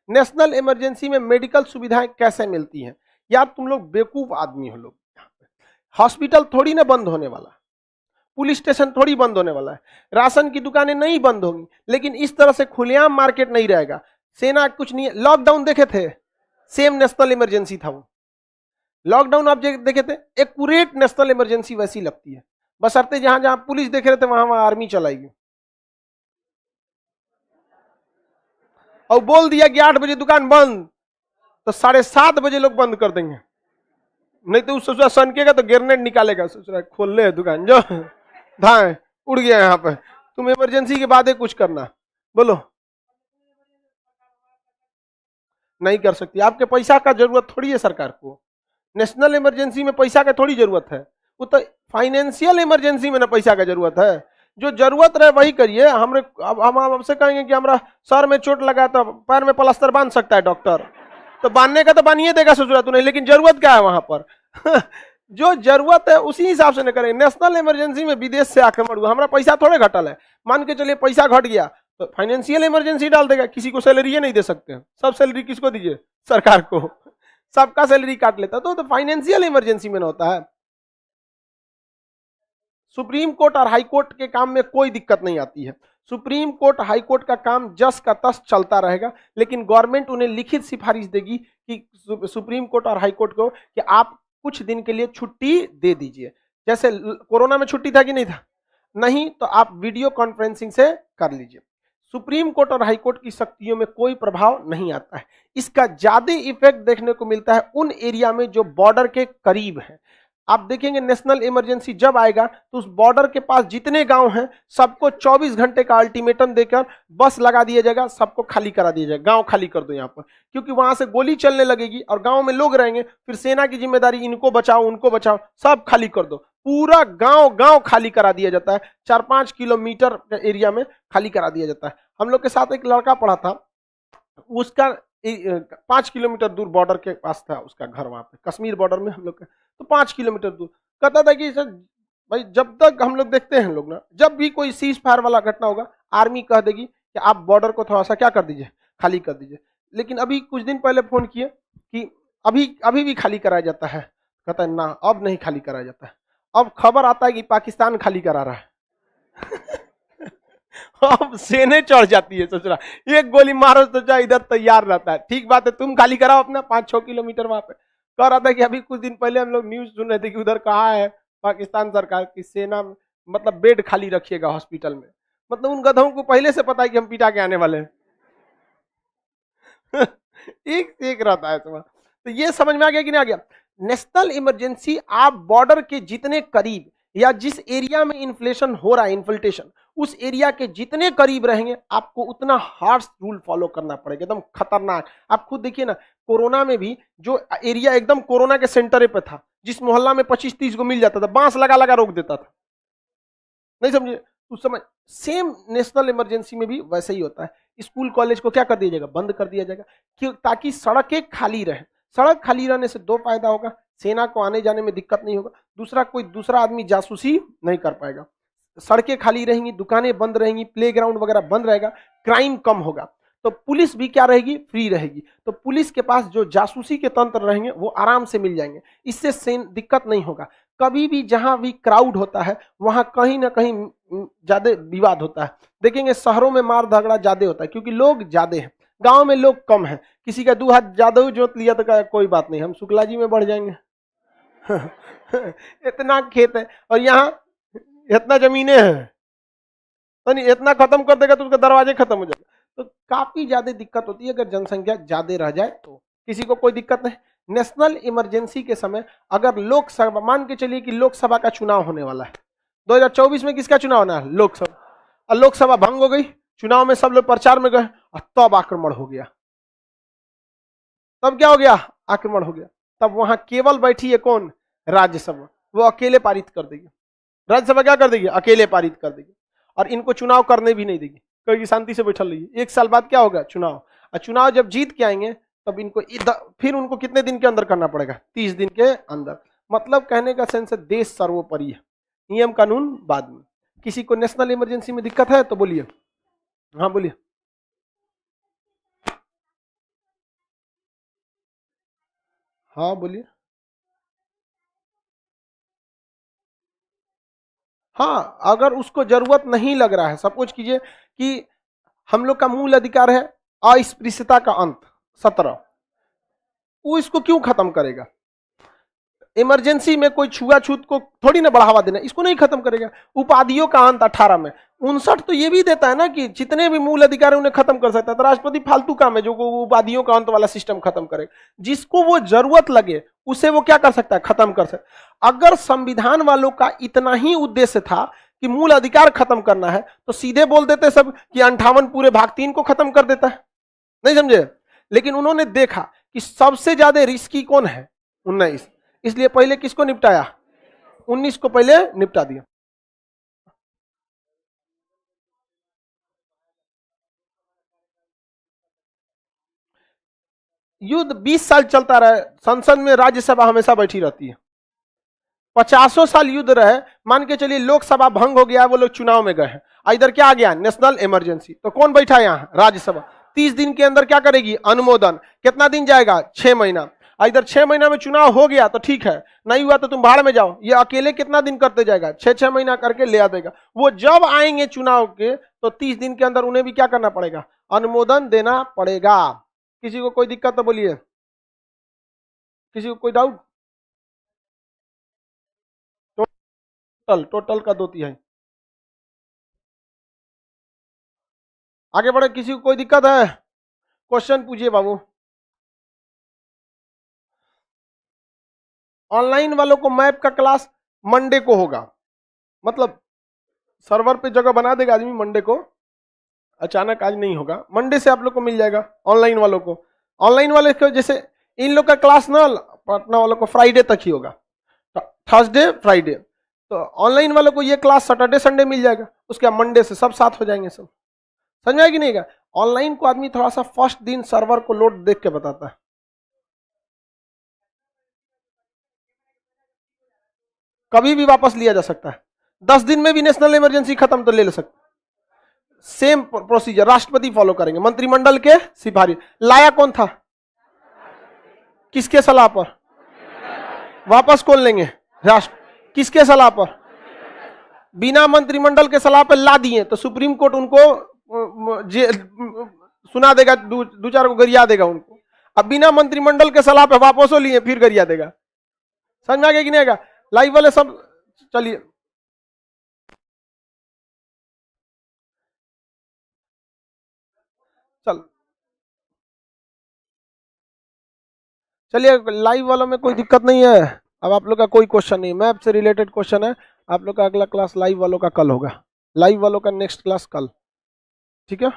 Speaker 1: नेशनल इमरजेंसी में मेडिकल सुविधाएं कैसे मिलती हैं? यार तुम लोग बेवकूफ आदमी हो लोग, हॉस्पिटल थोड़ी ना बंद होने वाला, पुलिस स्टेशन थोड़ी बंद होने वाला है, राशन की दुकानें नहीं बंद होंगी, लेकिन इस तरह से खुलेआम मार्केट नहीं रहेगा। सेना कुछ नहीं, लॉकडाउन देखे थे, सेम नेशनल इमरजेंसी था वो, लॉकडाउन आप देखे थे, एक्यूरेट नेशनल इमरजेंसी वैसी लगती है, बशर्ते जहां जहां पुलिस देख रहे थे वहां वहां आर्मी चलाएगी, और बोल दिया कि 8 बजे दुकान बंद तो 7:30 बजे लोग बंद कर देंगे, नहीं तो सोच रहा सनकेगा तो ग्रेनेड निकालेगा, सोच रहा खोल ले दुकान, जो धाए उड़ गया यहाँ पे। तुम इमरजेंसी के बाद कुछ करना, बोलो नहीं कर सकती, आपके पैसा का जरूरत थोड़ी है सरकार को, नेशनल इमरजेंसी में पैसा का थोड़ी जरूरत है, वो तो फाइनेंशियल इमरजेंसी में ना पैसा का जरूरत है। जो जरूरत रहे वही करिए। हम आपसे कहेंगे कि हमारा सर में चोट लगा तो पैर में प्लास्टर बांध सकता है डॉक्टर, तो बांधने का तो बांधिए देगा ससुरा तू नहीं, लेकिन जरूरत क्या है वहां पर जो जरूरत है उसी हिसाब से न करें। नेशनल इमरजेंसी में विदेश से आक्रमण हुआ, हमारा पैसा थोड़े घटल है, मान के चलिए पैसा घट गया तो फाइनेंशियल इमरजेंसी डाल देगा, किसी को सैलरी नहीं दे सकते हैं, सब सैलरी किसको दीजिए, सरकार को, सबका सैलरी काट लेता, तो फाइनेंशियल इमरजेंसी में ना होता है। सुप्रीम कोर्ट और हाई कोर्ट के काम में कोई दिक्कत नहीं आती है, सुप्रीम कोर्ट हाई कोर्ट का काम जस का तस चलता रहेगा, लेकिन गवर्नमेंट उन्हें लिखित सिफारिश देगी कि सुप्रीम कोर्ट और हाई कोर्ट को कि आप कुछ दिन के लिए छुट्टी दे दीजिए। जैसे कोरोना में छुट्टी था कि नहीं था, नहीं तो आप वीडियो कॉन्फ्रेंसिंग से कर लीजिए। सुप्रीम कोर्ट और हाई कोर्ट की शक्तियों में कोई प्रभाव नहीं आता है। इसका ज्यादा इफेक्ट देखने को मिलता है उन एरिया में जो बॉर्डर के करीब है। आप देखेंगे नेशनल इमरजेंसी जब आएगा तो उस बॉर्डर के पास जितने गांव हैं सबको 24 घंटे का अल्टीमेटम देकर बस लगा दिया जाएगा, सबको खाली करा दिया जाएगा, गांव खाली कर दो यहाँ पर, क्योंकि वहां से गोली चलने लगेगी और गांव में लोग रहेंगे, फिर सेना की जिम्मेदारी इनको बचाओ उनको बचाओ, सब खाली कर दो, पूरा गांव गांव खाली करा दिया जाता है, 4-5 किलोमीटर एरिया में खाली करा दिया जाता है। हम लोग के साथ एक लड़का पढ़ा था, उसका 5 किलोमीटर दूर बॉर्डर के पास था उसका घर, वहां पे कश्मीर बॉर्डर में हम लोग, तो 5 किलोमीटर दूर कहता था कि सर भाई जब तक हम लोग देखते हैं लोग ना, जब भी कोई सीज फायर वाला घटना होगा आर्मी कह देगी कि आप बॉर्डर को थोड़ा सा क्या कर दीजिए, खाली कर दीजिए। लेकिन अभी कुछ दिन पहले फोन किए कि अभी भी खाली कराया जाता है, कहता है ना अब नहीं खाली कराया जाता है, अब खबर आता है कि पाकिस्तान खाली करा रहा है अब सेने चढ़ जाती है, सोच रहा एक गोली मारो तो जा इधर तैयार रहता है, ठीक बात है तुम खाली कराओ अपना 5-6 किलोमीटर वहां पे। कह रहा था कि अभी कुछ दिन पहले हम लोग न्यूज सुन रहे थे कि उधर कहा है पाकिस्तान सरकार की सेना मतलब बेड खाली रखिएगा हॉस्पिटल में, मतलब उन गधों को पहले से पता है कि हम पिटा के आने वाले हैं एक से एक रहता है सुबह। तो ये समझ में आ गया कि नहीं आ गया? नेशनल इमरजेंसी आप बॉर्डर के जितने करीब या जिस एरिया में इन्फ्लेशन हो रहा है, इन्फिल्ट्रेशन, उस एरिया के जितने करीब रहेंगे आपको उतना हार्श रूल फॉलो करना पड़ेगा, एकदम खतरनाक। आप खुद देखिए ना, कोरोना में भी जो एरिया एकदम कोरोना के सेंटर पे था, जिस मोहल्ला में 25-30 को मिल जाता था, बांस लगा लगा रोक देता था। नहीं समझे उस समय? सेम नेशनल इमरजेंसी में भी वैसे ही होता है। स्कूल कॉलेज को क्या कर दिया जाएगा? बंद कर दिया जाएगा, क्यों? ताकि सड़कें खाली रहे। सड़क खाली रहने से दो फायदा होगा, सेना को आने जाने में दिक्कत नहीं होगा, दूसरा कोई दूसरा आदमी जासूसी नहीं कर पाएगा। सड़कें खाली रहेंगी, दुकानें बंद रहेंगी, प्लेग्राउंड वगैरह बंद रहेगा, क्राइम कम होगा, तो पुलिस भी क्या रहेगी? फ्री रहेगी। तो पुलिस के पास जो जासूसी के तंत्र रहेंगे वो आराम से मिल जाएंगे, इससे दिक्कत नहीं होगा। कभी भी जहां भी क्राउड होता है वहां कहीं ना कहीं ज्यादा विवाद होता है। देखेंगे शहरों में मार झगड़ा ज्यादा होता है क्योंकि लोग ज्यादा हैं, गांव में लोग कम हैं। किसी का 2 हाथ ज्यादा जोत लिया तो कोई बात नहीं, हम शुक्ला जी में बढ़ जाएंगे। इतना खेत है और यहाँ इतना जमीनें हैं, तो नहीं इतना खत्म कर देगा तो उसका दरवाजे खत्म हो जाएगा। तो काफी ज्यादा दिक्कत होती है अगर जनसंख्या ज्यादा रह जाए तो। किसी को कोई दिक्कत नहीं। नेशनल इमरजेंसी के समय अगर लोकसभा, मान के चलिए कि लोकसभा का चुनाव होने वाला है, 2024 में किसका चुनाव होना है? लोकसभा। और लोकसभा भंग हो गई, चुनाव में सब लोग प्रचार में गए और तब आक्रमण हो गया। तब क्या हो गया? आक्रमण हो गया। तब वहां केवल बैठी है कौन? राज्यसभा। वो अकेले पारित कर देगी। राज्यसभा क्या कर देगी? अकेले पारित कर देगी। और इनको चुनाव करने भी नहीं देगी, कहेगी शांति से बैठल रहिए। 1 साल बाद क्या होगा? चुनाव। और चुनाव जब जीत के आएंगे तब इनको फिर उनको कितने दिन के अंदर करना पड़ेगा? 30 दिन के अंदर। मतलब कहने का सेंस है देश सर्वोपरि है, नियम कानून बाद में। किसी को नेशनल इमरजेंसी में दिक्कत है तो बोलिए। हाँ बोलिए। हाँ बोलिए। हाँ, अगर उसको जरूरत नहीं लग रहा है, सपोज कीजिए कि हम लोग का मूल अधिकार है अस्पृश्यता का अंत 17, वो इसको क्यों खत्म करेगा? इमरजेंसी में कोई छुआछूत को थोड़ी ना बढ़ावा देना, इसको नहीं खत्म करेगा। उपाधियों का अंत 18 में 59 तो ये भी देता है ना कि जितने भी मूल अधिकार है उन्हें खत्म कर सकता है। तो राष्ट्रपति फालतू काम है जो उपाधियों का अंत वाला सिस्टम खत्म करेगा। जिसको वो जरूरत लगे उसे वो क्या कर सकता है? खत्म कर सकता है। अगर संविधान वालों का इतना ही उद्देश्य था कि मूल अधिकार खत्म करना है तो सीधे बोल देते सब कि 58 पूरे भाग 3 को खत्म कर देता है। नहीं समझे? लेकिन उन्होंने देखा कि सबसे ज्यादा रिस्की कौन है? 19, इसलिए पहले किसको निपटाया? 19 को पहले निपटा दिया। युद्ध 20 साल चलता रहे, संसद में राज्यसभा हमेशा बैठी रहती है। 50 साल युद्ध रहे, मान के चलिए लोकसभा भंग हो गया, वो लोग चुनाव में गए हैं, इधर क्या आ गया? National emergency. तो कौन बैठा है यहाँ? राज्यसभा। 30 दिन के अंदर क्या करेगी? अनुमोदन। कितना दिन जाएगा? 6 महीना। इधर 6 महीना में चुनाव हो गया तो ठीक है, नहीं हुआ तो तुम भाड़ में जाओ। ये अकेले कितना दिन करते जाएगा? 6-6 महीना करके ले आ देगा। वो जब आएंगे चुनाव के तो 30 दिन के अंदर उन्हें भी क्या करना पड़ेगा? अनुमोदन देना पड़ेगा। किसी को कोई दिक्कत तो बोलिए। किसी को कोई डाउट? टोटल टोटल का 2/3। आगे बढ़े। किसी को कोई दिक्कत है? क्वेश्चन पूछिए बाबू। ऑनलाइन वालों को मैप का क्लास मंडे को होगा, मतलब सर्वर पे जगह बना देगा आदमी मंडे को, अचानक आज नहीं होगा, मंडे से आप लोग को मिल जाएगा ऑनलाइन वालों को। ऑनलाइन वाले को जैसे इन लोग का क्लास ना पटना वालों को फ्राइडे तक ही होगा, थर्सडे फ्राइडे। तो ऑनलाइन वालों को ये क्लास सैटरडे संडे मिल जाएगा, उसके बाद मंडे से सब साथ हो जाएंगे सब। समझ में आएगी नहीं का? ऑनलाइन को आदमी थोड़ा सा फर्स्ट दिन सर्वर को लोड देख के बताता है। कभी भी वापस लिया जा सकता है, 10 दिन में भी नेशनल इमरजेंसी खत्म तो ले सकते। सेम प्रोसीजर राष्ट्रपति फॉलो करेंगे, मंत्रिमंडल के सिफारिश। लाया कौन था? किसके सलाह पर? वापस कौन लेंगे? राष्ट्र। किसके सलाह पर? बिना मंत्रिमंडल के सलाह पर ला दिए तो सुप्रीम कोर्ट उनको सुना देगा, दो चार को गरिया देगा उनको। अब बिना मंत्रिमंडल के सलाह पे वापसो लिए फिर गरिया देगा। समझ में आ गया कि नहीं आएगा? लाइव वाले सब चलिए। चल चलिए लाइव वालों में कोई दिक्कत नहीं है, अब आप लोग का कोई क्वेश्चन नहीं, मैप से रिलेटेड क्वेश्चन है, आप लोग का अगला क्लास लाइव वालों का कल होगा, लाइव वालों का नेक्स्ट क्लास कल, ठीक है।